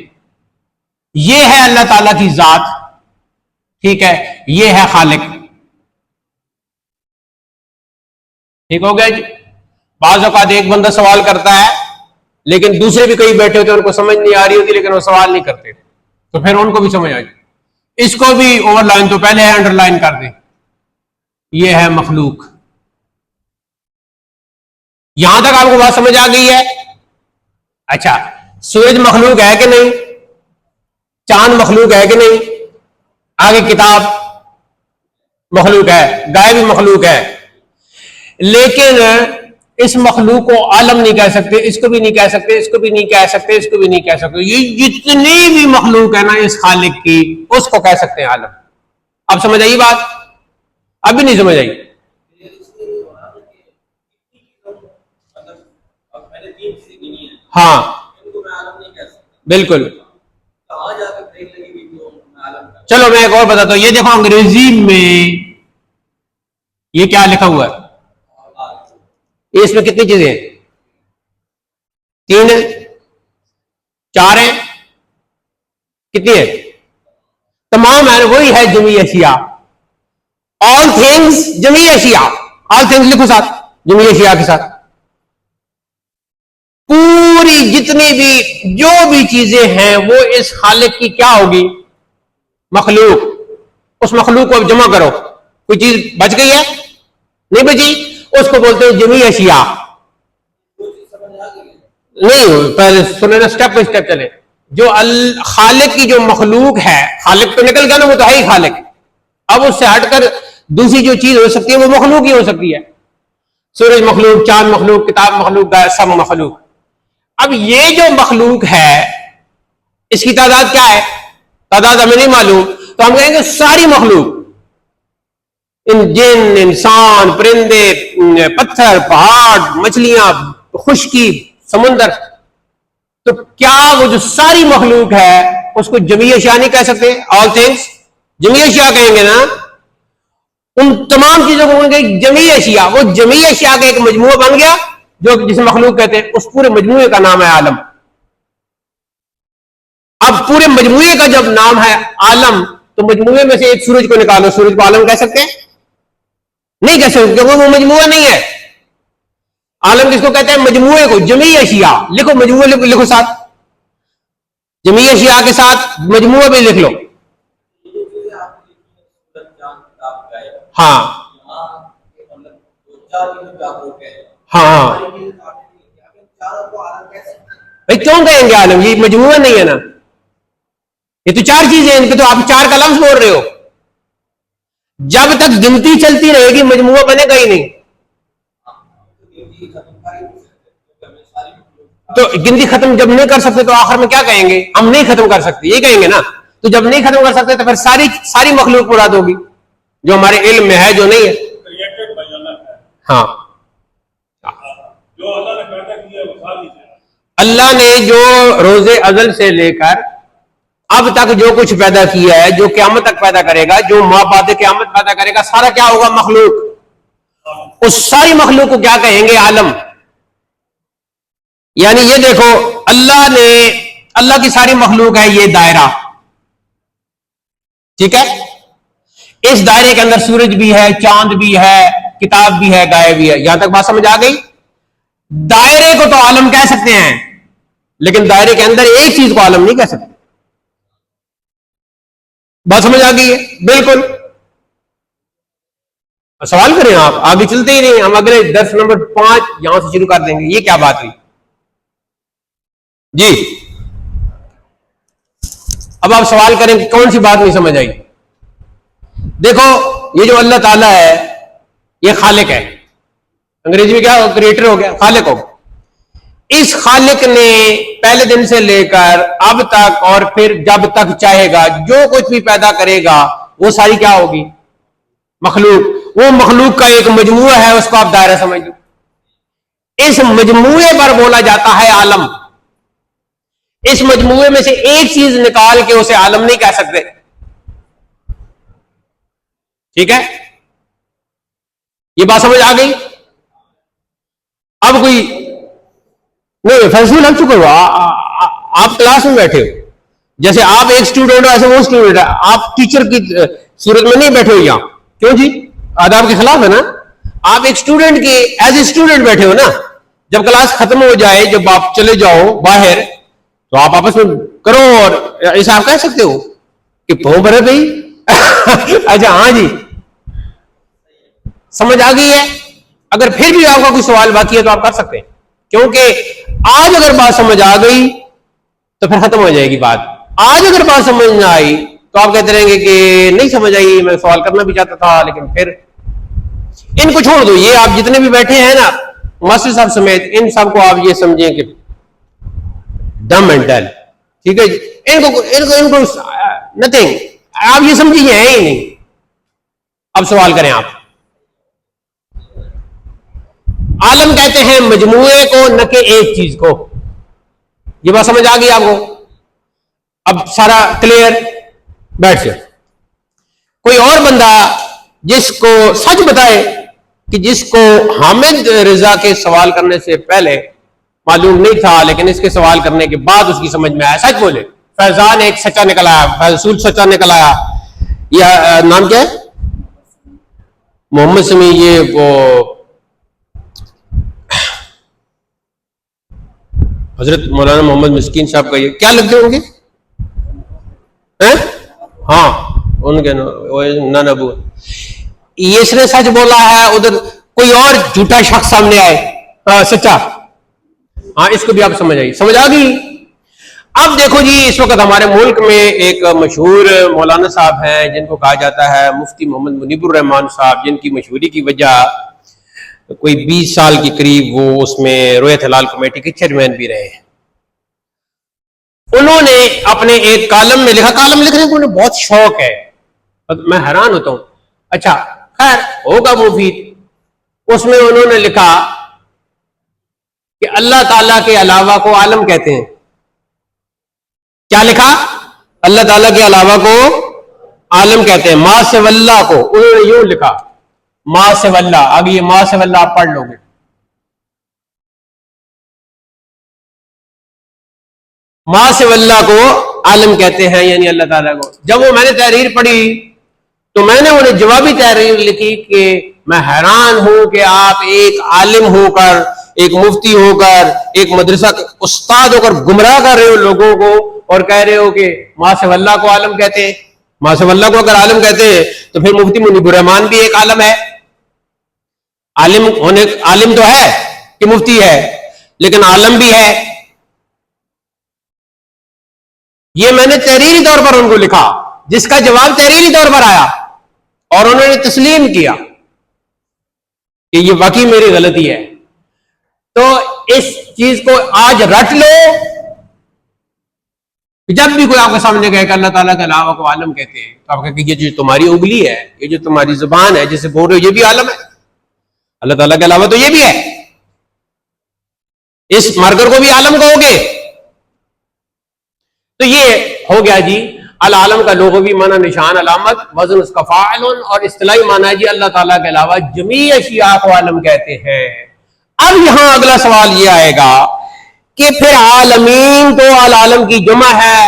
یہ ہے اللہ تعالیٰ کی ذات، ٹھیک ہے، یہ ہے خالق. ٹھیک ہو گیا جی. بعض اوقات ایک بندہ سوال کرتا ہے لیکن دوسرے بھی کئی بیٹھے ہوتے ہیں، ان کو سمجھ نہیں آ رہی ہوتی لیکن وہ سوال نہیں کرتے، تو پھر ان کو بھی سمجھ آ جائے۔ اس کو بھی اوور لائن تو پہلے انڈر لائن کر دیں، یہ ہے مخلوق۔ یہاں تک آپ کو بات سمجھ آ گئی ہے؟ اچھا، سورج مخلوق ہے کہ نہیں؟ چاند مخلوق ہے کہ نہیں؟ آگے کتاب مخلوق ہے، گائے بھی مخلوق ہے، لیکن اس مخلوق کو عالم نہیں کہہ سکتے، اس کو بھی نہیں کہہ سکتے، اس کو بھی نہیں کہہ سکتے، اس کو بھی نہیں کہہ سکتے۔ یہ جتنی بھی مخلوق ہے نا اس خالق کی، اس کو کہہ سکتے ہیں عالم۔ اب سمجھ آئی بات؟ ابھی نہیں سمجھ آئی؟ ہاں بالکل۔ چلو میں ایک اور بتاتا ہوں، یہ دیکھو انگریزی میں یہ کیا لکھا ہوا ہے، اس میں کتنی چیزیں ہیں؟ 3 ہیں، 4 ہیں، کتنی ہے؟ تمام ہے، وہی ہے جمعی اشیاء، آل تھنگس جمعی اشیاء، آل تھنگس لکھو ساتھ جمعی اشیاء کے ساتھ۔ پوری جتنی بھی جو بھی چیزیں ہیں وہ اس خالق کی کیا ہوگی؟ مخلوق۔ اس مخلوق کو اب جمع کرو، کوئی چیز بچ گئی ہے؟ نہیں بچی، اس کو بولتے ہیں جمعی اشیاء۔ نہیں، پہلے سنیں نا، سٹیپ بائی سٹیپ چلے۔ جو خالق کی جو مخلوق ہے، خالق تو نکل گیا نا، وہ تو ہے ہی خالق، اب اس سے ہٹ کر دوسری جو چیز ہو سکتی ہے وہ مخلوق ہی ہو سکتی ہے۔ سورج مخلوق، چاند مخلوق، کتاب مخلوق، سب مخلوق۔ اب یہ جو مخلوق ہے اس کی تعداد کیا ہے؟ تعداد ہمیں نہیں معلوم، تو ہم کہیں گے ساری مخلوق، ان جن، انسان، پرندے، پتھر، پہاڑ، مچھلیاں، خشکی، سمندر، تو کیا وہ جو ساری مخلوق ہے اس کو جمعی اشیاء نہیں کہہ سکتے؟ آل تھنگس جمعی اشیاء کہیں گے نا، ان تمام چیزوں کو کہیں گے جمعی اشیاء۔ وہ جمعی اشیاء کا ایک مجموعہ بن گیا جو جسے مخلوق کہتے ہیں، اس پورے مجموعے کا نام ہے عالم۔ اب پورے مجموعے کا جب نام ہے عالم تو مجموعے میں سے ایک سورج کو نکالو، سورج کو عالم کہہ سکتے ہیں؟ نہیں کہہ سکتے، کیونکہ وہ مجموعہ نہیں ہے۔ عالم کس کو کہتے ہیں؟ مجموعے کو، جمعی اشیاء۔ لکھو مجموعے، لکھو ساتھ جمعی اشیاء کے ساتھ مجموعہ بھی لکھ لو۔ ہاں ہاں بھائی کیوں کہیں گے عالم؟ یہ مجموعہ نہیں ہے نا، یہ تو 4 چیزیں ہیں، ان کے تو آپ 4 کا لفظ بول رہے ہو۔ جب تک گنتی چلتی رہے گی مجموعہ بنے گا ہی نہیں۔ تو گنتی ختم جب نہیں کر سکتے تو آخر میں کیا کہیں گے؟ ہم نہیں ختم کر سکتے، یہ کہیں گے نا۔ تو جب نہیں ختم کر سکتے تو پھر ساری مخلوق مراد ہوگی جو ہمارے علم میں ہے، جو نہیں ہے۔ ہاں، اللہ نے جو روز ازل سے لے کر اب تک جو کچھ پیدا کیا ہے، جو قیامت تک پیدا کرے گا، جو ما بعد قیامت پیدا کرے گا، سارا کیا ہوگا؟ مخلوق۔ اس ساری مخلوق کو کیا کہیں گے؟ عالم۔ یعنی یہ دیکھو، اللہ کی ساری مخلوق ہے یہ دائرہ، ٹھیک ہے؟ اس دائرے کے اندر سورج بھی ہے، چاند بھی ہے، کتاب بھی ہے، گائے بھی ہے۔ یہاں تک بات سمجھ آ گئی؟ دائرے کو تو عالم کہہ سکتے ہیں، لیکن دائرے کے اندر ایک چیز کو عالم نہیں کہہ سکتے۔ بات سمجھ آ گئی ہے؟ بالکل۔ سوال کریں آپ، آگے چلتے ہی نہیں، ہم اگلے درس نمبر 5 یہاں سے شروع کر دیں گے۔ یہ کیا بات ہوئی جی؟ اب آپ سوال کریں کہ کون سی بات نہیں سمجھ آئی؟ دیکھو، یہ جو اللہ تعالیٰ ہے یہ خالق ہے، انگریزی میں کیا کریٹر ہو گیا، خالق ہو گیا۔ اس خالق نے پہلے دن سے لے کر اب تک اور پھر جب تک چاہے گا جو کچھ بھی پیدا کرے گا وہ ساری کیا ہوگی؟ مخلوق۔ وہ مخلوق کا ایک مجموعہ ہے، اس کو آپ دائرہ سمجھ لو۔ اس مجموعے پر بولا جاتا ہے عالم۔ اس مجموعے میں سے ایک چیز نکال کے اسے عالم نہیں کہہ سکتے، ٹھیک ہے؟ یہ بات سمجھ آ گئی؟ اب کوئی نہیں، فیصلہ لگ چکے ہو، آپ کلاس میں بیٹھے ہو، جیسے آپ ایک اسٹوڈنٹ ہو ایسے وہ اسٹوڈنٹ ہے، آپ ٹیچر کی صورت میں نہیں بیٹھے ہو یہاں، کیوں جی؟ آداب کے خلاف ہے نا۔ آپ ایک اسٹوڈنٹ کی ایز اے اسٹوڈنٹ بیٹھے ہو نا، جب کلاس ختم ہو جائے، جب آپ چلے جاؤ باہر، تو آپ آپس میں کرو اور ایسا آپ کہہ سکتے ہو کہ پاؤں بھرے بھائی اچھا ہاں جی، سمجھ آ گئی ہے؟ اگر پھر بھی آپ کا کوئی سوال باقی ہے تو آپ کر سکتے ہیں، کیونکہ آج اگر بات سمجھ آ گئی تو پھر ختم ہو جائے گی بات. آج اگر بات سمجھ نہ آئی تو آپ کہتے رہیں گے کہ نہیں سمجھ آئی، میں سوال کرنا بھی چاہتا تھا لیکن پھر. ان کو چھوڑ دو، یہ آپ جتنے بھی بیٹھے ہیں نا ماسٹر صاحب سمیت، ان سب کو آپ یہ سمجھیں کہ ڈم اینڈ ڈل. ٹھیک ہے جی، ان کو نتھنگ، آپ یہ سمجھیں ہے ہی نہیں. اب سوال کریں آپ. عالم کہتے ہیں مجموعے کو، نہ کہ ایک چیز کو. یہ بات سمجھ آ گئی آپ کو؟ اب سارا کلیئر؟ بیٹھ سے کوئی اور بندہ جس کو سچ بتائے کہ جس کو حامد رضا کے سوال کرنے سے پہلے معلوم نہیں تھا لیکن اس کے سوال کرنے کے بعد اس کی سمجھ میں آیا، سچ بولے. فیضان ایک سچا نکل آیا، فیضول سچا نکل آیا. یہ نام کیا ہے؟ محمد سمیع. یہ وہ حضرت مولانا محمد مسکین صاحب کا یہ کیا لگتے ہوں گے؟ ہاں ان کے نان ابو. اس نے سچ بولا ہے، ادھر کوئی اور جھوٹا شخص سامنے آئے سچا، ہاں اس کو بھی آپ سمجھ آئی، سمجھ آ گئی. اب دیکھو جی، اس وقت ہمارے ملک میں ایک مشہور مولانا صاحب ہیں جن کو کہا جاتا ہے مفتی محمد منیب الرحمان صاحب، جن کی مشہوری کی وجہ کوئی 20 سال کے قریب وہ اس میں رویت ہلال کمیٹی کے چیئرمین بھی رہے ہیں. انہوں نے اپنے ایک کالم میں لکھا، کالم لکھنے کو انہیں بہت شوق ہے، میں حیران ہوتا ہوں. اچھا خیر ہوگا مفید. اس میں انہوں نے لکھا کہ اللہ تعالیٰ کے علاوہ کو عالم کہتے ہیں. کیا لکھا؟ اللہ تعالیٰ کے علاوہ کو عالم کہتے ہیں. ما سے واللہ کو انہوں نے یوں لکھا، ما سے واللہ. آگے یہ ما سے واللہ آپ پڑھ لو گے. ما سے واللہ کو عالم کہتے ہیں، یعنی اللہ تعالیٰ کو. جب وہ میں نے تحریر پڑھی تو میں نے انہیں جوابی تحریر لکھی کہ میں حیران ہوں کہ آپ ایک عالم ہو کر، ایک مفتی ہو کر، ایک مدرسہ استاد ہو کر گمراہ کر رہے ہو لوگوں کو اور کہہ رہے ہو کہ ما سے واللہ کو عالم کہتے ہیں. ما سے واللہ کو اگر عالم کہتے ہیں تو پھر مفتی منیب الرحمان بھی ایک عالم ہے. عالم تو ہے کہ مفتی ہے لیکن عالم بھی ہے. یہ میں نے تحریری طور پر ان کو لکھا، جس کا جواب تحریری طور پر آیا اور انہوں نے تسلیم کیا کہ یہ واقعی میری غلطی ہے. تو اس چیز کو آج رٹ لو، جب بھی کوئی آپ کے سامنے کہے کہ اللہ تعالیٰ کے علاوہ کو عالم کہتے ہیں تو آپ کہتے ہیں یہ جو تمہاری انگلی ہے، یہ جو تمہاری زبان ہے جسے بول رہے ہو، یہ بھی عالم ہے. اللہ تعالیٰ کے علاوہ تو یہ بھی ہے. اس مارکر کو بھی عالم کہو گے تو یہ ہو گیا جی العالم کا لغوی معنی نشان، علامت، وزن اس کا فاعل، اور اصطلاحی معنی ہے جی اللہ تعالیٰ کے علاوہ جمیع اشیاء کو عالم کہتے ہیں. اب یہاں اگلا سوال یہ آئے گا کہ پھر عالمین تو العالم کی جمع ہے،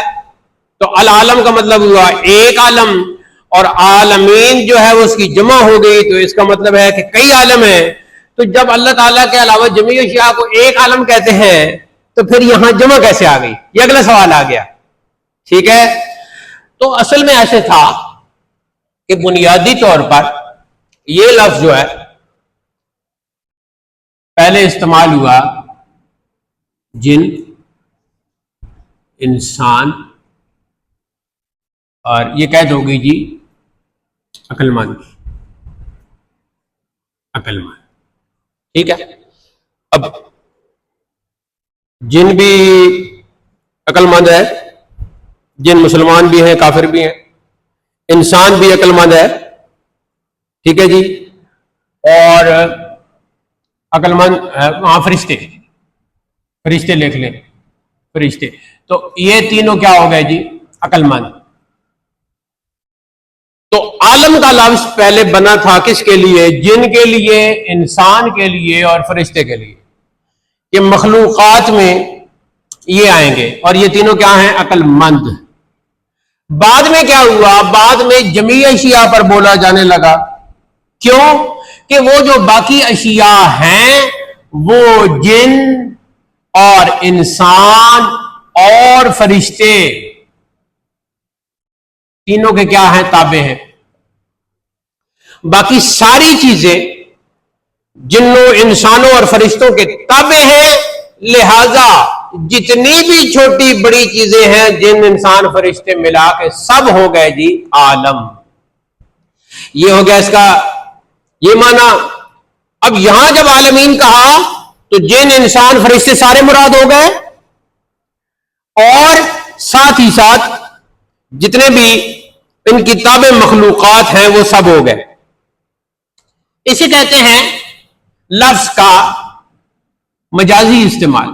تو العالم کا مطلب ہوا ایک عالم، اور عالمین جو ہے وہ اس کی جمع ہو گئی تو اس کا مطلب ہے کہ کئی عالم ہیں. تو جب اللہ تعالیٰ کے علاوہ جمیع اشیاء کو ایک عالم کہتے ہیں تو پھر یہاں جمع کیسے آ گئی؟ یہ اگلا سوال آ گیا. ٹھیک ہے، تو اصل میں ایسے تھا کہ بنیادی طور پر یہ لفظ جو ہے پہلے استعمال ہوا جن، انسان، اور یہ قید ہو گئی جی عقل مند. عقل مند ٹھیک ہے. اب جن بھی عقل مند ہے، جن مسلمان بھی ہیں کافر بھی ہیں، انسان بھی عقل مند ہے. ٹھیک ہے جی. اور عقل مند ہاں فرشتے، فرشتے لکھ لیں، فرشتے. تو یہ تینوں کیا ہو گئے جی عقل مند. تو عالم کا لفظ پہلے بنا تھا کس کے لیے؟ جن کے لیے، انسان کے لیے اور فرشتے کے لیے. یہ مخلوقات میں یہ آئیں گے اور یہ تینوں کیا ہیں؟ عقل مند. بعد میں کیا ہوا؟ بعد میں جمیع اشیاء پر بولا جانے لگا. کیوں؟ کہ وہ جو باقی اشیاء ہیں وہ جن اور انسان اور فرشتے تینوں کے کیا ہیں؟ تابع ہیں. باقی ساری چیزیں جنوں، انسانوں اور فرشتوں کے تابع ہیں، لہذا جتنی بھی چھوٹی بڑی چیزیں ہیں، جن انسان فرشتے ملا کے سب ہو گئے جی عالم. یہ ہو گیا اس کا یہ معنی. اب یہاں جب عالمین کہا تو جن انسان فرشتے سارے مراد ہو گئے، اور ساتھ ہی ساتھ جتنے بھی ان کی تابع مخلوقات ہیں وہ سب ہو گئے. اسے کہتے ہیں لفظ کا مجازی استعمال.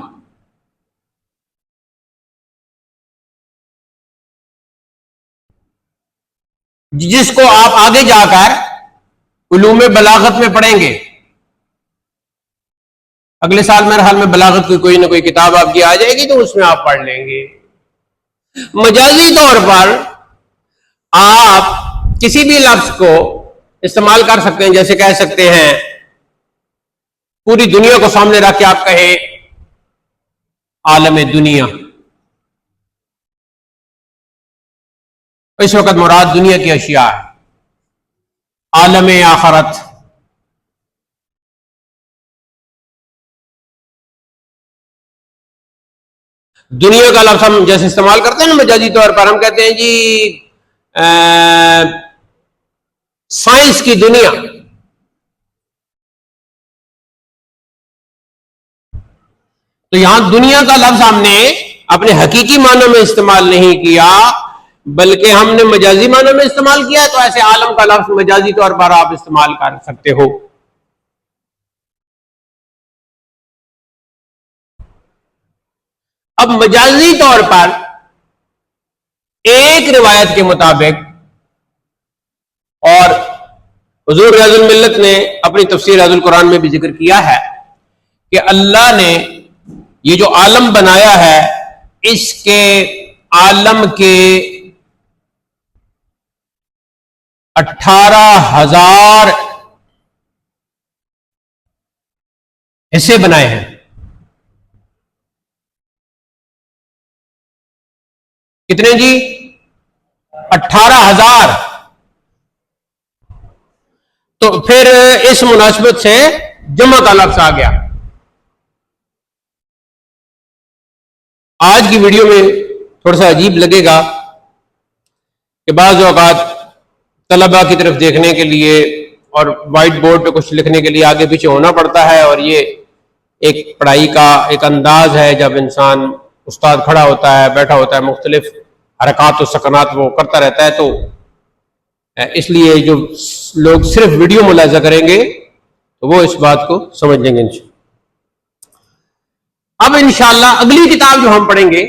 جس کو آپ آگے جا کر علوم بلاغت میں پڑھیں گے. اگلے سال میرے حال میں بلاغت کی کوئی نہ کوئی کتاب آپ کی آ جائے گی تو اس میں آپ پڑھ لیں گے. مجازی طور پر آپ کسی بھی لفظ کو استعمال کر سکتے ہیں. جیسے کہہ سکتے ہیں پوری دنیا کو سامنے رکھ کے آپ کہیں عالم دنیا. اس وقت مراد دنیا کی اشیاء ہے. عالم آخرت، دنیا کا لفظ ہم جیسے استعمال کرتے ہیں نا مجازی طور پر، ہم کہتے ہیں جی سائنس کی دنیا. تو یہاں دنیا کا لفظ ہم نے اپنے حقیقی معنوں میں استعمال نہیں کیا، بلکہ ہم نے مجازی معنوں میں استعمال کیا. تو ایسے عالم کا لفظ مجازی طور پر آپ استعمال کر سکتے ہو. اب مجازی طور پر ایک روایت کے مطابق، اور حضور ریاض الملت نے اپنی تفسیر ریاض القرآن میں بھی ذکر کیا ہے کہ اللہ نے یہ جو عالم بنایا ہے اس کے عالم کے 18,000 حصے بنائے ہیں. کتنے جی؟ 18,000. تو پھر اس مناسبت سے جمع کا لفظ آ گیا. آج کی ویڈیو میں تھوڑا سا عجیب لگے گا کہ بعض اوقات طلبہ کی طرف دیکھنے کے لیے اور وائٹ بورڈ پہ کچھ لکھنے کے لیے آگے پیچھے ہونا پڑتا ہے، اور یہ ایک پڑھائی کا ایک انداز ہے. جب انسان استاد کھڑا ہوتا ہے، بیٹھا ہوتا ہے، مختلف حرکات و سکنات وہ کرتا رہتا ہے، تو اس لیے جو لوگ صرف ویڈیو ملاحظہ کریں گے تو وہ اس بات کو سمجھ لیں گے انشاءاللہ. اب انشاءاللہ اگلی کتاب جو ہم پڑھیں گے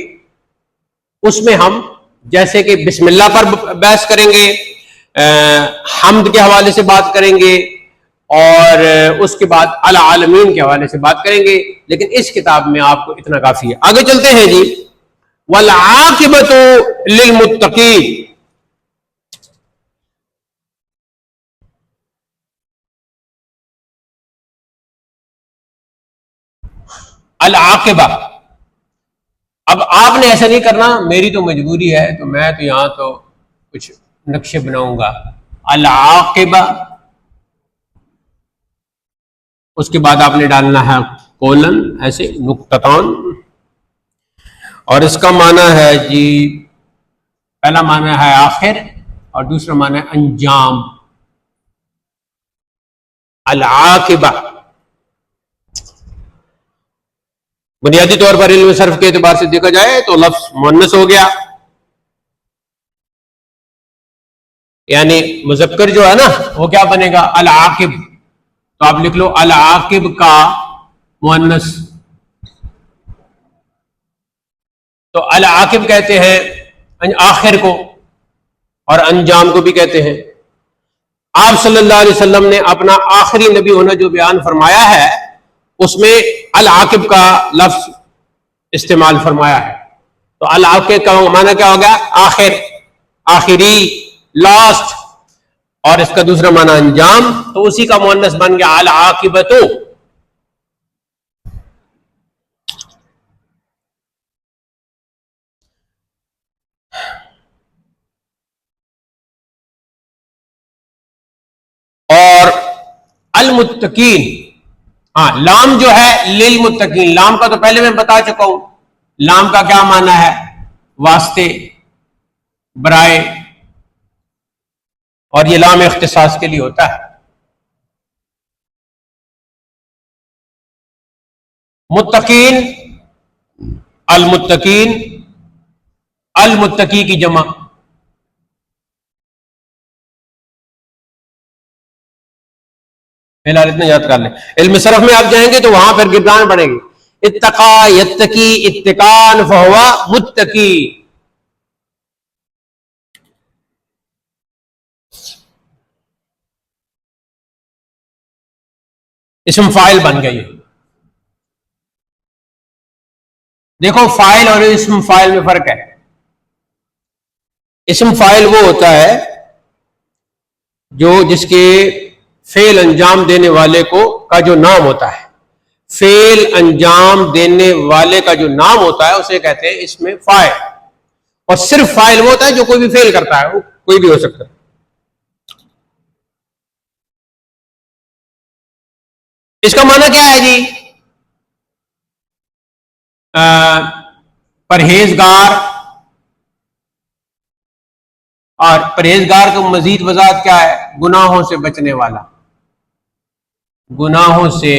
اس میں ہم جیسے کہ بسم اللہ پر بحث کریں گے، حمد کے حوالے سے بات کریں گے، اور اس کے بعد العالمین کے حوالے سے بات کریں گے. لیکن اس کتاب میں آپ کو اتنا کافی ہے. آگے چلتے ہیں جی. والعاقبۃ للمتقین. العاقبہ. اب آپ نے ایسا نہیں کرنا، میری تو مجبوری ہے تو میں تو یہاں تو کچھ نقشے بناؤں گا. العاقبہ، اس کے بعد آپ نے ڈالنا ہے کولن، ایسے نقطتان. اور اس کا معنی ہے جی، پہلا معنی ہے آخر اور دوسرا معنی ہے انجام. العاقبہ بنیادی طور پر علم صرف کے اعتبار سے دیکھا جائے تو لفظ مؤنث ہو گیا، یعنی مذکر جو ہے نا وہ کیا بنے گا؟ العاقب. تو آپ لکھ لو العاقب کا مؤنث. تو العاقب کہتے ہیں آخر کو، اور انجام کو بھی کہتے ہیں. آپ صلی اللہ علیہ وسلم نے اپنا آخری نبی ہونا جو بیان فرمایا ہے اس میں العاقب کا لفظ استعمال فرمایا ہے. تو العاقب کا معنی کیا ہو گیا؟ آخر، آخری، لاسٹ. اور اس کا دوسرا معنی انجام، تو اسی کا مؤنث بن گیا العاقبۃ. المتقین. ہاں لام جو ہے للمتقین، لام کا تو پہلے میں بتا چکا ہوں. لام کا کیا معنی ہے؟ واسطے، برائے، اور یہ لام اختصاص کے لیے ہوتا ہے. متقین، المتقین، المتقی کی جمع. فی الحال اتنا یاد کر لیں. علم صرف میں آپ جائیں گے تو وہاں پر گردان پڑے گی. اتقا یتقی اتقان فہو متقی. اسم فاعل بن گئی. دیکھو فاعل اور اسم فاعل میں فرق ہے. اسم فاعل وہ ہوتا ہے جو جس کے فعل انجام دینے والے کا جو نام ہوتا ہے. فعل انجام دینے والے کا جو نام ہوتا ہے اسے کہتے ہیں اسم فاعل. اور صرف فاعل وہ ہوتا ہے جو کوئی بھی فعل کرتا ہے، وہ کوئی بھی ہو سکتا ہے. اس کا معنی کیا ہے جی؟ پرہیزگار. اور پرہیزگار کا مزید وضاحت کیا ہے؟ گناہوں سے بچنے والا. گناہوں سے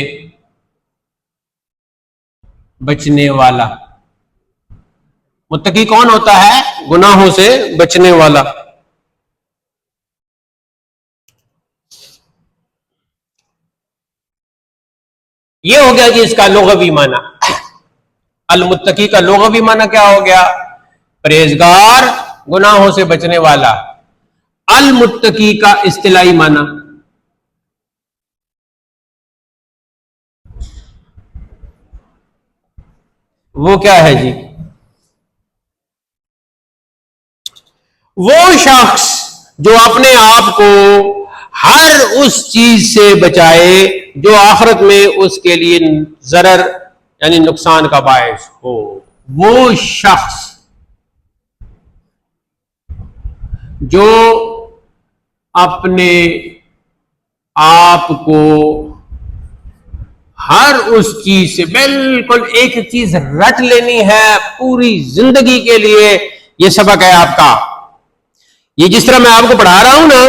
بچنے والا. متقی کون ہوتا ہے؟ گناہوں سے بچنے والا. یہ ہو گیا جی اس کا لغوی معنی. المتقی کا لغوی معنی کیا ہو گیا؟ پرہیزگار، گناہوں سے بچنے والا. المتقی کا اصطلاحی معنی وہ کیا ہے جی؟ وہ شخص جو اپنے آپ کو ہر اس چیز سے بچائے جو آخرت میں اس کے لیے ضرر یعنی نقصان کا باعث ہو. وہ شخص جو اپنے آپ کو ہر اس چیز سے بالکل ایک چیز رٹ لینی ہے پوری زندگی کے لیے. یہ سبق ہے آپ کا. یہ جس طرح میں آپ کو پڑھا رہا ہوں نا،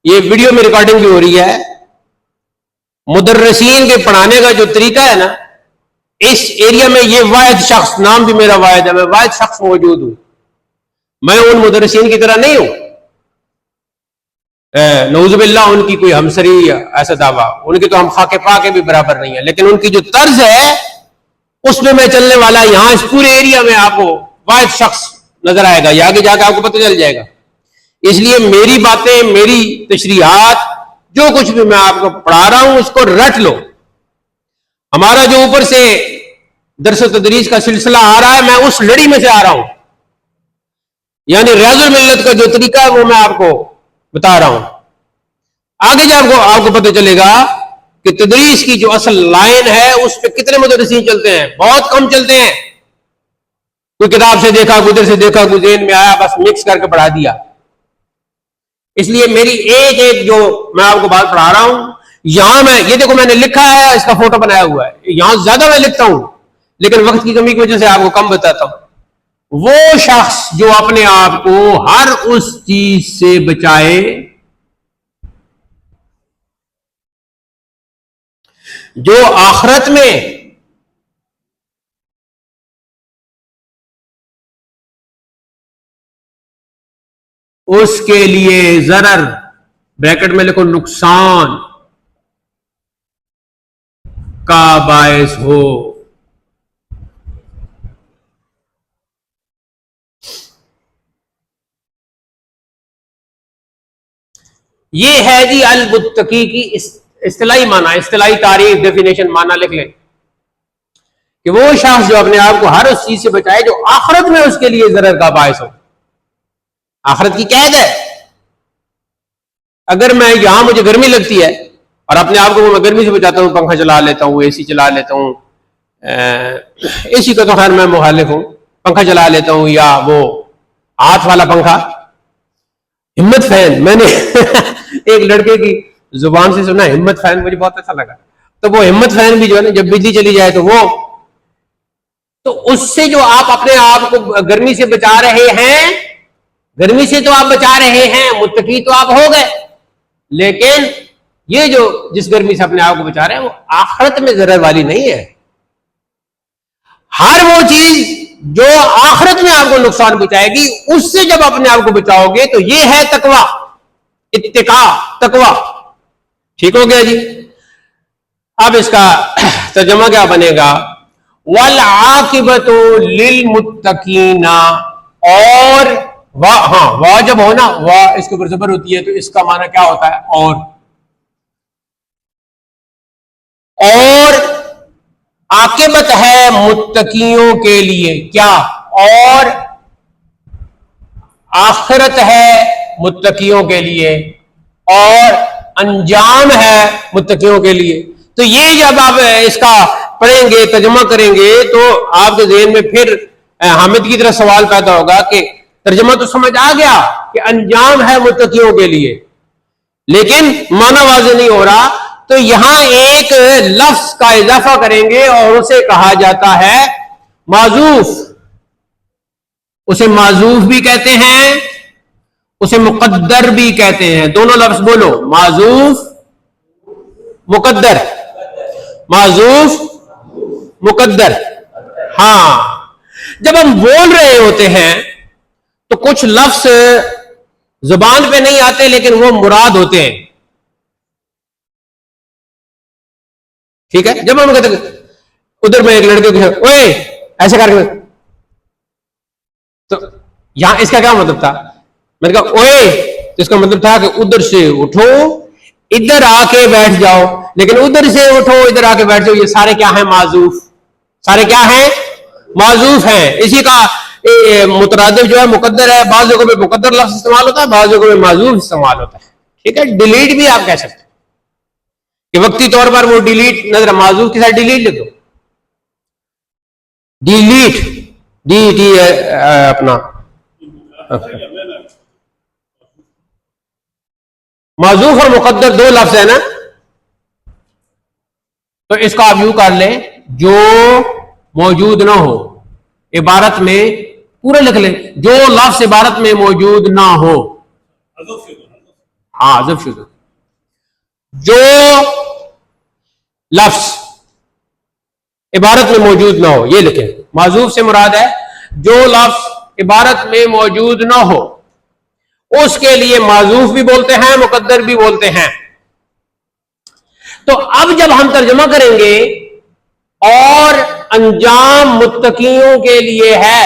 یہ ویڈیو میں ریکارڈنگ بھی ہو رہی ہے. مدرسین کے پڑھانے کا جو طریقہ ہے نا، اس ایریا میں یہ واحد شخص، نام بھی میرا واحد ہے، میں واحد شخص موجود ہوں. میں ان مدرسین کی طرح نہیں ہوں. نعوذ باللہ ان کی کوئی ہمسری ایسا دعویٰ، ان کی تو ہم خاک پا کے بھی برابر نہیں ہے، لیکن ان کی جو طرز ہے اس میں چلنے والا یہاں اس پورے ایریا میں آپ کو واحد شخص نظر آئے گا. یہ آگے جا کے آپ کو پتہ چل جائے گا. اس لیے میری باتیں، میری تشریحات، جو کچھ بھی میں آپ کو پڑھا رہا ہوں اس کو رٹ لو. ہمارا جو اوپر سے درس و تدریس کا سلسلہ آ رہا ہے، میں اس لڑی میں سے آ رہا ہوں. یعنی ریاض الملت کا جو طریقہ ہے وہ میں آپ کو بتا رہا ہوں. آگے جب آپ کو پتہ چلے گا کہ تدریس کی جو اصل لائن ہے اس پہ کتنے مدرسین چلتے ہیں. بہت کم چلتے ہیں. کوئی کتاب سے دیکھا، کوئی ادھر سے دیکھا، کوئی ذہن میں آیا، بس مکس کر کے پڑھا دیا. اس لیے میری ایک ایک جو میں آپ کو بات پڑھا رہا ہوں، یہاں میں یہ دیکھو میں نے لکھا ہے، اس کا فوٹو بنایا ہوا ہے. یہاں زیادہ میں لکھتا ہوں لیکن وقت کی کمی کی وجہ سے آپ کو کم بتاتا ہوں. وہ شخص جو اپنے آپ کو ہر اس چیز سے بچائے جو آخرت میں اس کے لیے ضرر، بریکٹ میں لکھو نقصان کا باعث ہو. یہ ہے جی المتقی کی اصطلاحی معنی، اصطلاحی تعریف، ڈیفینیشن، معنی لکھ لیں کہ وہ شخص جو اپنے آپ کو ہر اس چیز سے بچائے جو آخرت میں اس کے لیے ضرر کا باعث ہو. آخرت کی قید ہے. اگر میں یہاں مجھے گرمی لگتی ہے اور اپنے آپ کو میں گرمی سے بچاتا ہوں، پنکھا چلا لیتا ہوں، اے سی چلا لیتا ہوں. اے سی کا تو خیر میں مخالف ہوں. پنکھا چلا لیتا ہوں یا وہ ہاتھ والا پنکھا، ہمت فین. میں نے ایک لڑکے کی زبان سے سنا ہمت فین، مجھے بہت اچھا لگا. تو وہ ہمت فین بھی جو ہے نا، جب بجلی چلی جائے تو اس سے جو آپ اپنے آپ کو گرمی سے بچا رہے ہیں، گرمی سے تو آپ بچا رہے ہیں، متقی تو آپ ہو گئے، لیکن یہ جو جس گرمی سے اپنے آپ کو بچا رہے ہیں وہ آخرت میں ضرر والی نہیں ہے. ہر وہ چیز جو آخرت میں آپ کو نقصان پہنچائے گی، اس سے جب اپنے آپ کو بچاؤ گے تو یہ ہے تقویٰ، اتقاء، تقویٰ. ٹھیک ہو گیا جی. اب اس کا ترجمہ کیا بنے گا؟ والعاقبۃ للمتقین. اور ہاں وا جب ہونا، وا اس کے اوپر زبر ہوتی ہے تو اس کا معنی کیا ہوتا ہے؟ اور عاقبت ہے متقیوں کے لیے. کیا؟ اور آخرت ہے متقیوں کے لیے، اور انجام ہے متقیوں کے لیے. تو یہ جب آپ اس کا پڑھیں گے، ترجمہ کریں گے، تو آپ کے ذہن میں پھر حامد کی طرح سوال پیدا ہوگا کہ ترجمہ تو سمجھ آ گیا کہ انجام ہے متقیوں کے لیے، لیکن معنی واضح نہیں ہو رہا. تو یہاں ایک لفظ کا اضافہ کریں گے اور اسے کہا جاتا ہے معذوف. اسے معذوف بھی کہتے ہیں، اسے مقدر بھی کہتے ہیں. دونوں لفظ بولو، معذوف، مقدر. معذوف، مقدر. ہاں، جب ہم بول رہے ہوتے ہیں تو کچھ لفظ زبان پہ نہیں آتے لیکن وہ مراد ہوتے ہیں. ٹھیک ہے؟ جب ہم کہتے ہیں ادھر میں ایک لڑکے کو اوئے ایسے کر کے، تو یہاں اس کا کیا مطلب تھا؟ میں نے کہا اوئے، تو اس کا مطلب تھا کہ ادھر سے اٹھو، ادھر آ کے بیٹھ جاؤ. لیکن ادھر سے اٹھو، ادھر آ کے بیٹھ جاؤ، یہ سارے کیا ہیں؟ معذوف. سارے کیا ہیں؟ معذوف ہیں. اسی کا مترادف جو ہے مقدر ہے. بعض جگہوں پہ مقدر لفظ استعمال ہوتا ہے، بعض جگہوں پہ معذوف استعمال ہوتا ہے. ٹھیک ہے؟ ڈیلیٹ بھی آپ کہہ سکتے ہیں کہ وقتی طور پر وہ ڈیلیٹ نظر، معذوف کے ساتھ ڈیلیٹ لکھ دو. ڈیلیٹ، ڈی ٹی اپنا معذوف اور مقدر دو لفظ ہے نا، تو اس کو آپ یوں کر لیں جو موجود نہ ہو عبارت میں. پورا لکھ لیں، جو لفظ عبارت میں موجود نہ ہو. ہاں حذف شدہ. جو لفظ عبارت میں موجود نہ ہو، یہ لکھیں. معذوف سے مراد ہے جو لفظ عبارت میں موجود نہ ہو، اس کے لیے معذوف بھی بولتے ہیں، مقدر بھی بولتے ہیں. تو اب جب ہم ترجمہ کریں گے اور انجام متقیوں کے لیے ہے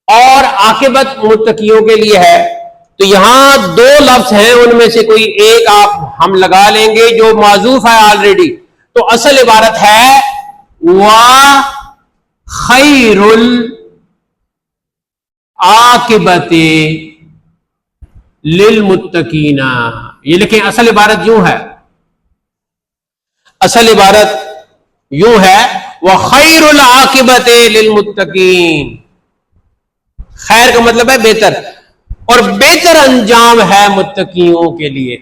اور عاقبت متقیوں کے لیے ہے، تو یہاں دو لفظ ہیں، ان میں سے کوئی ایک آپ ہم لگا لیں گے جو معذوف ہے آلریڈی. تو اصل عبارت ہے وَخَيْرُ الْعَاقِبَةِ لِلْمُتَّقِينَ. یہ لکھیں، اصل عبارت یوں ہے، اصل عبارت یوں ہے وَخَيْرُ الْعَاقِبَةِ لِلْمُتَّقِينَ. خیر کا مطلب ہے بہتر، اور بہتر انجام ہے متقیوں کے لیے.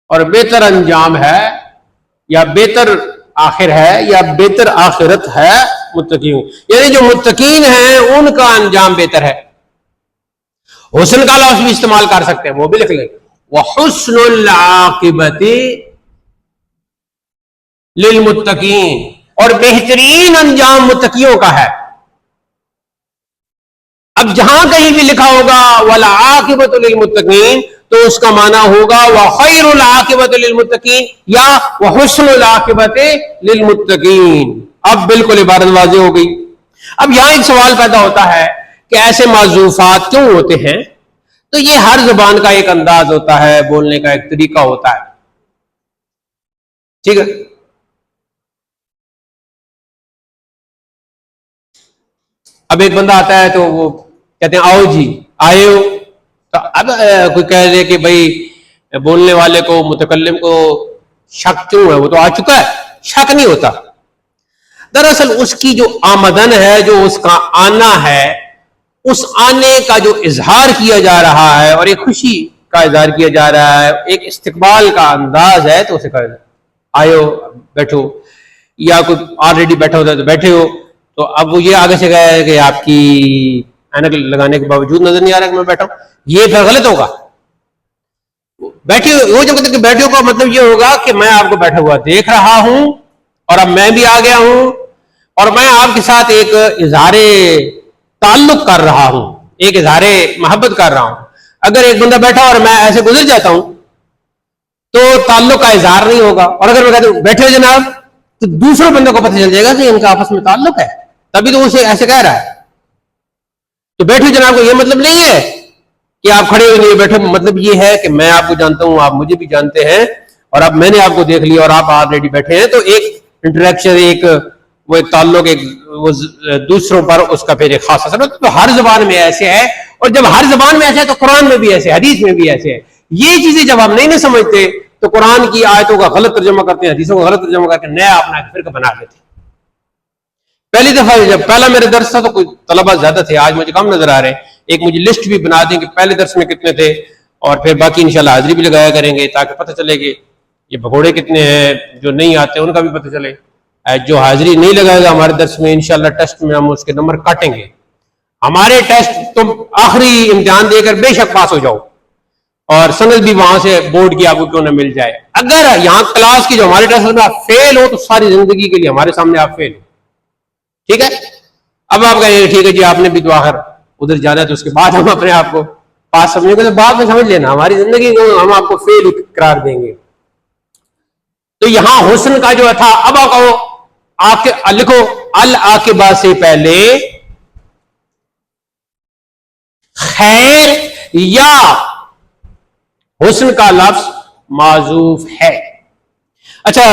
اور بہتر انجام ہے یا بہتر آخر ہے یا بہتر آخرت ہے متقیوں، یعنی جو متقین ہیں ان کا انجام بہتر ہے. حسن کا لفظ بھی استعمال کر سکتے ہیں، وہ بھی لکھ لیں وَحُسْنُ الْعَاقِبَةِ لِلْمُتَّقِينَ. اور بہترین انجام متقیوں کا ہے. اب جہاں کہیں بھی لکھا ہوگا وَالْعَاقِبَةُ لِلْمُتَّقِينَ تو اس کا معنی ہوگا وَخَيْرُ الْعَاقِبَةِ لِلْمُتَّقِينَ یا وَحُسْنُ الْعَاقِبَةِ لِلْمُتَّقِينَ. اب بالکل عبارت واضح ہو گئی. اب یہاں ایک سوال پیدا ہوتا ہے کہ ایسے معذوفات کیوں ہوتے ہیں؟ تو یہ ہر زبان کا ایک انداز ہوتا ہے، بولنے کا ایک طریقہ ہوتا ہے. ٹھیک ہے؟ اب ایک بندہ آتا ہے تو وہ کہتے ہیں آؤ جی، آئے ہو. تو اب کوئی کہہ دے کہ بھائی بولنے والے کو، متکلم کو شک کیوں ہے، وہ تو آ چکا ہے. شک نہیں ہوتا. دراصل اس کی جو آمدن ہے، جو اس کا آنا ہے، اس آنے کا جو اظہار کیا جا رہا ہے اور ایک خوشی کا اظہار کیا جا رہا ہے، ایک استقبال کا انداز ہے، تو اسے کہا آئے ہو، بیٹھو، یا کوئی آلریڈی بیٹھا ہوتا ہے تو بیٹھے ہو، تو اب وہ یہ آگے سے کہا ہے کہ آپ کی اینک لگانے کے باوجود نظر نہیں آ رہا کہ میں بیٹھا ہوں، یہ پھر غلط ہوگا. بیٹھے وہ جو کہتے ہیں کہ بیٹھے کا مطلب یہ ہوگا کہ میں آپ کو بیٹھا ہوا دیکھ رہا ہوں اور اب میں بھی آ گیا ہوں اور میں آپ کے ساتھ ایک اظہار تعلق کر رہا ہوں، ایک اظہار محبت کر رہا ہوں. اگر ایک بندہ بیٹھا اور میں ایسے گزر جاتا ہوں تو تعلق کا اظہار نہیں ہوگا، اور اگر میں کہتا ہوں بیٹھے ہو جناب تو دوسرے بندے کو پتہ چل جائے گا کہ ان کا آپس میں تعلق ہے، تبھی تو اسے ایسے کہہ رہا ہے. تو بیٹھے جناب کو یہ مطلب نہیں ہے کہ آپ کھڑے ہوئے نہیں بیٹھے، مطلب یہ ہے کہ میں آپ کو جانتا ہوں، آپ مجھے بھی جانتے ہیں، اور اب میں نے آپ کو دیکھ لیا اور آپ آلریڈی بیٹھے ہیں، تو ایک انٹریکشن، ایک تعلق، ایک وہ دوسروں پر اس کا پھر ایک خاص اثر ہوتا ہے. تو ہر زبان میں ایسے ہے، اور جب ہر زبان میں ایسے ہے تو قرآن میں بھی ایسے، حدیث میں بھی ایسے ہے. یہ چیزیں جب ہم نہیں سمجھتے تو قرآن کی آیتوں کا غلط ترجمہ کرتے ہیں، حدیثوں کا غلط ترجمہ کر کے نیا اپنا فرقہ بنا لیتے ہیں. پہلی دفعہ جب پہلا میرا درس تھا تو کوئی طلبہ زیادہ تھے، آج مجھے کم نظر آ رہے ہیں. ایک مجھے لسٹ بھی بنا دیں کہ پہلے درس میں کتنے تھے، اور پھر باقی انشاءاللہ حاضری بھی لگایا کریں گے تاکہ پتہ چلے کہ یہ بھگوڑے کتنے ہیں، جو نہیں آتے ان کا بھی پتہ چلے. جو حاضری نہیں لگائے گا ہمارے درس میں انشاءاللہ ٹیسٹ میں ہم اس کے نمبر کاٹیں گے. ہمارے ٹیسٹ تم آخری امتحان دے کر بے شک پاس ہو جاؤ، اور سند بھی وہاں سے بورڈ کی آپ کو کیوں نہ مل جائے. اگر یہاں کلاس کی جو ہمارے ٹیسٹ میں آپ فیل ہو تو ساری زندگی کے لیے ہمارے سامنے آپ فیل ہو. ٹھیک ہے؟ اب آپ کہیں ٹھیک ہے جی آپ نے بھی تو آخر ادھر جانا ہے تو اس کے بعد ہم اپنے آپ کو پاس سمجھیں گے، تو بعد میں سمجھ لینا ہماری زندگی کو ہم آپ کو فیل قرار دیں گے. تو یہاں حسن کا جو تھا، اب آپ لکھو العاقبہ سے پہلے خیر یا حسن کا لفظ معذوف ہے. اچھا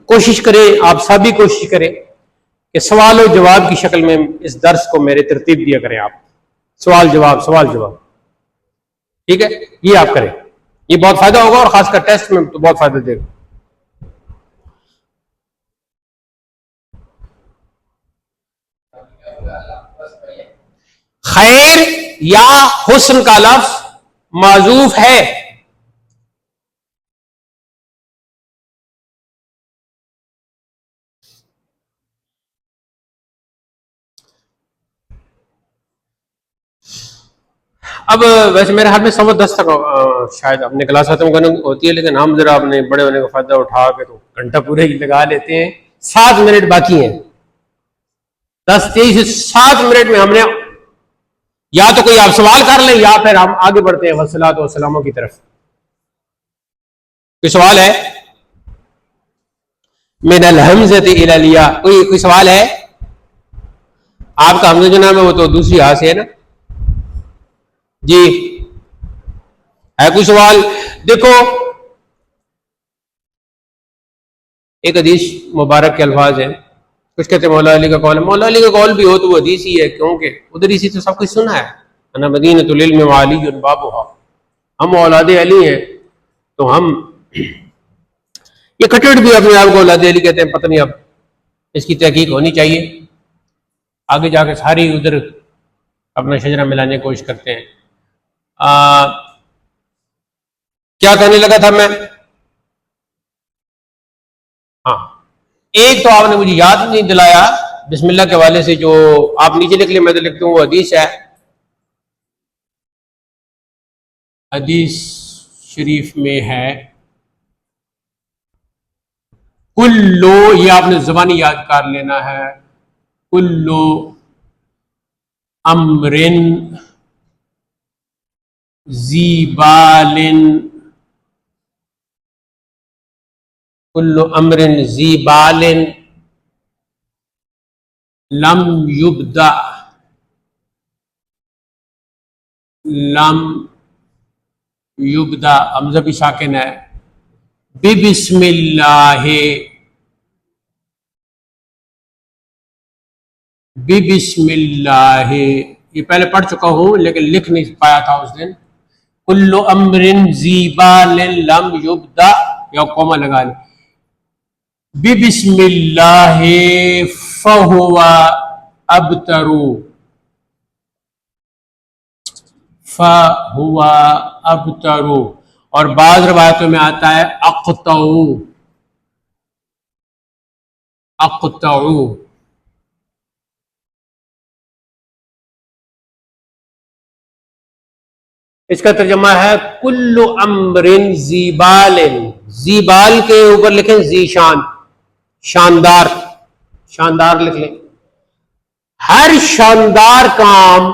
کوشش کریں، آپ سب بھی کوشش کریں کہ سوال و جواب کی شکل میں اس درس کو میرے ترتیب دیا کریں. آپ سوال جواب سوال جواب، ٹھیک ہے؟ یہ آپ کریں، یہ بہت فائدہ ہوگا، اور خاص کر ٹیسٹ میں تو بہت فائدہ دے گا. خیر یا حسن کا لفظ معذوف ہے. اب ویسے میرے حال میں 10:15 تک شاید اپنے کلاس ختم کرنے ہوتی ہے، لیکن ہم ذرا اپنے بڑے ہونے کا فائدہ اٹھا کے تو گھنٹہ پورے ہی لگا لیتے ہیں. 7 منٹ باقی ہیں، 10-23 7 منٹ میں ہم نے یا تو کوئی آپ سوال کر لیں یا پھر ہم آگے بڑھتے ہیں والصلاۃ والسلام کی طرف. کوئی سوال ہے؟ من الحمزۃ الی الیا، کوئی سوال ہے؟ آپ کا حمزہ جو نام ہے وہ تو دوسری ہاتھ سے ہے نا جی. ہے کوئی سوال؟ دیکھو ایک حدیث مبارک کے الفاظ ہیں، کچھ کہتے ہیں مولا علی کا قول ہے. مولا علی کا قول بھی ہو تو وہ حدیث ہی ہے، کیونکہ ادھر اسی تو سب کچھ سنا ہے. انا مدینۃ العلم وعلی بابھا، ہم اولاد علی ہیں تو ہم یہ کٹڑ بھی اپنے آپ کو اولاد علی کہتے ہیں. پتہ نہیں اب اس کی تحقیق ہونی چاہیے، آگے جا کے ساری ادھر اپنا شجرہ ملانے کی کوشش کرتے ہیں. کیا کہنے لگا تھا میں؟ ہاں ایک تو آپ نے مجھے یاد نہیں دلایا بسم اللہ کے حوالے سے، جو آپ نیچے لکھ لیں میں تو لکھتا ہوں، وہ حدیث ہے. حدیث شریف میں ہے کلو، یہ آپ نے زبانی یاد کر لینا ہے، کلو امرن ذی بال، کل امر ذی بال لم یبدأ، لم یبدأ حمزہ بھی ساکن ہے، بسم اللہ، بسم اللہ. یہ پہلے پڑھ چکا ہوں لیکن لکھ نہیں پایا تھا اس دن. کل امر ذی بال لم یبدأ، یا کوما لگا لیں، بسم اللہ فہو ابتر، فَهُوَ أَبْتَرُ، اور بعض روایتوں میں آتا ہے اقطعو، اقطعو۔ اس کا ترجمہ ہے کل امر ذی بال، ذی بال کے اوپر لکھیں ذی شان، شاندار، شاندار لکھ لیں۔ ہر شاندار کام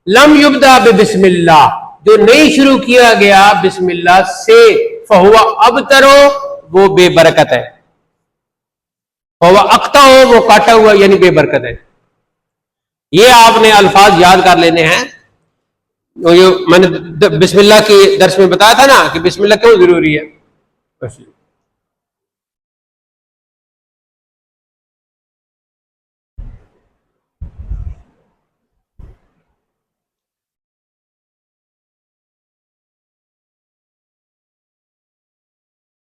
لم یبدا بسم اللہ، جو نہیں شروع کیا گیا بسم اللہ سے، فہو ابتر، وہ بے برکت ہے، فہو اقطع، وہ کاٹا ہوا یعنی بے برکت ہے۔ یہ آپ نے الفاظ یاد کر لینے ہیں۔ میں نے بسم اللہ کی درس میں بتایا تھا نا کہ بسم اللہ کیوں ضروری ہے۔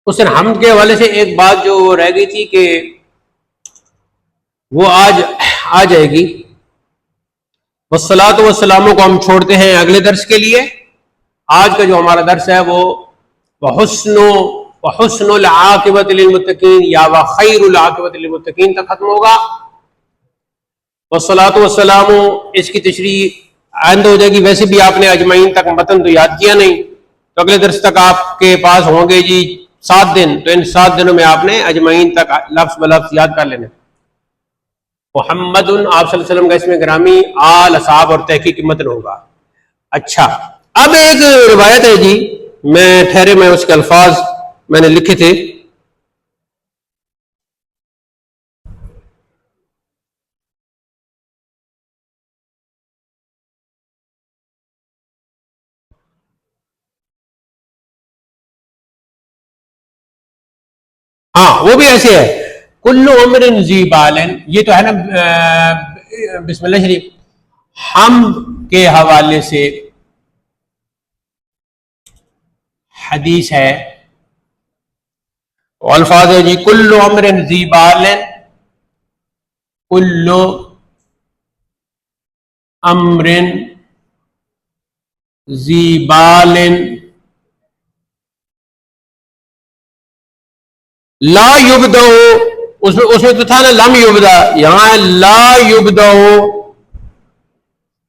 اس دن حمد کے حوالے سے ایک بات جو رہ گئی تھی کہ وہ آج آ جائے گی۔ والصلاۃ والسلام کو ہم چھوڑتے ہیں اگلے درس کے لیے۔ آج کا جو ہمارا درس ہے وہ وحسن العاقبۃ للمتقین یا وخیر العاقبۃ للمتقین تک ختم ہوگا۔ والصلاۃ والسلام اس کی تشریح آئندہ ہو جائے گی۔ ویسے بھی آپ نے اجمعین تک متن تو یاد کیا نہیں، تو اگلے درس تک آپ کے پاس ہوں گے جی 7 دن، تو ان 7 دنوں میں آپ نے اجمعین تک لفظ بلفظ یاد کر لینا۔ محمد آپ صلی اللہ علیہ وسلم کا اسم گرامی، آل اصحاب اور تحقیق متن ہوگا۔ اچھا، اب ایک روایت ہے جی، میں اس کے الفاظ میں نے لکھے تھے۔ ہاں وہ بھی ایسے ہے، کلو عمر ذی بال، یہ تو ہے نا بسم اللہ شریف۔ حمد کے حوالے سے حدیث ہے، الفاظ ہے جی کلو عمر ذی بال، کلو امر ذی بال لا یبدأ، اس میں تو تھا نا لم یبدا، یہاں ہے لا یبدأ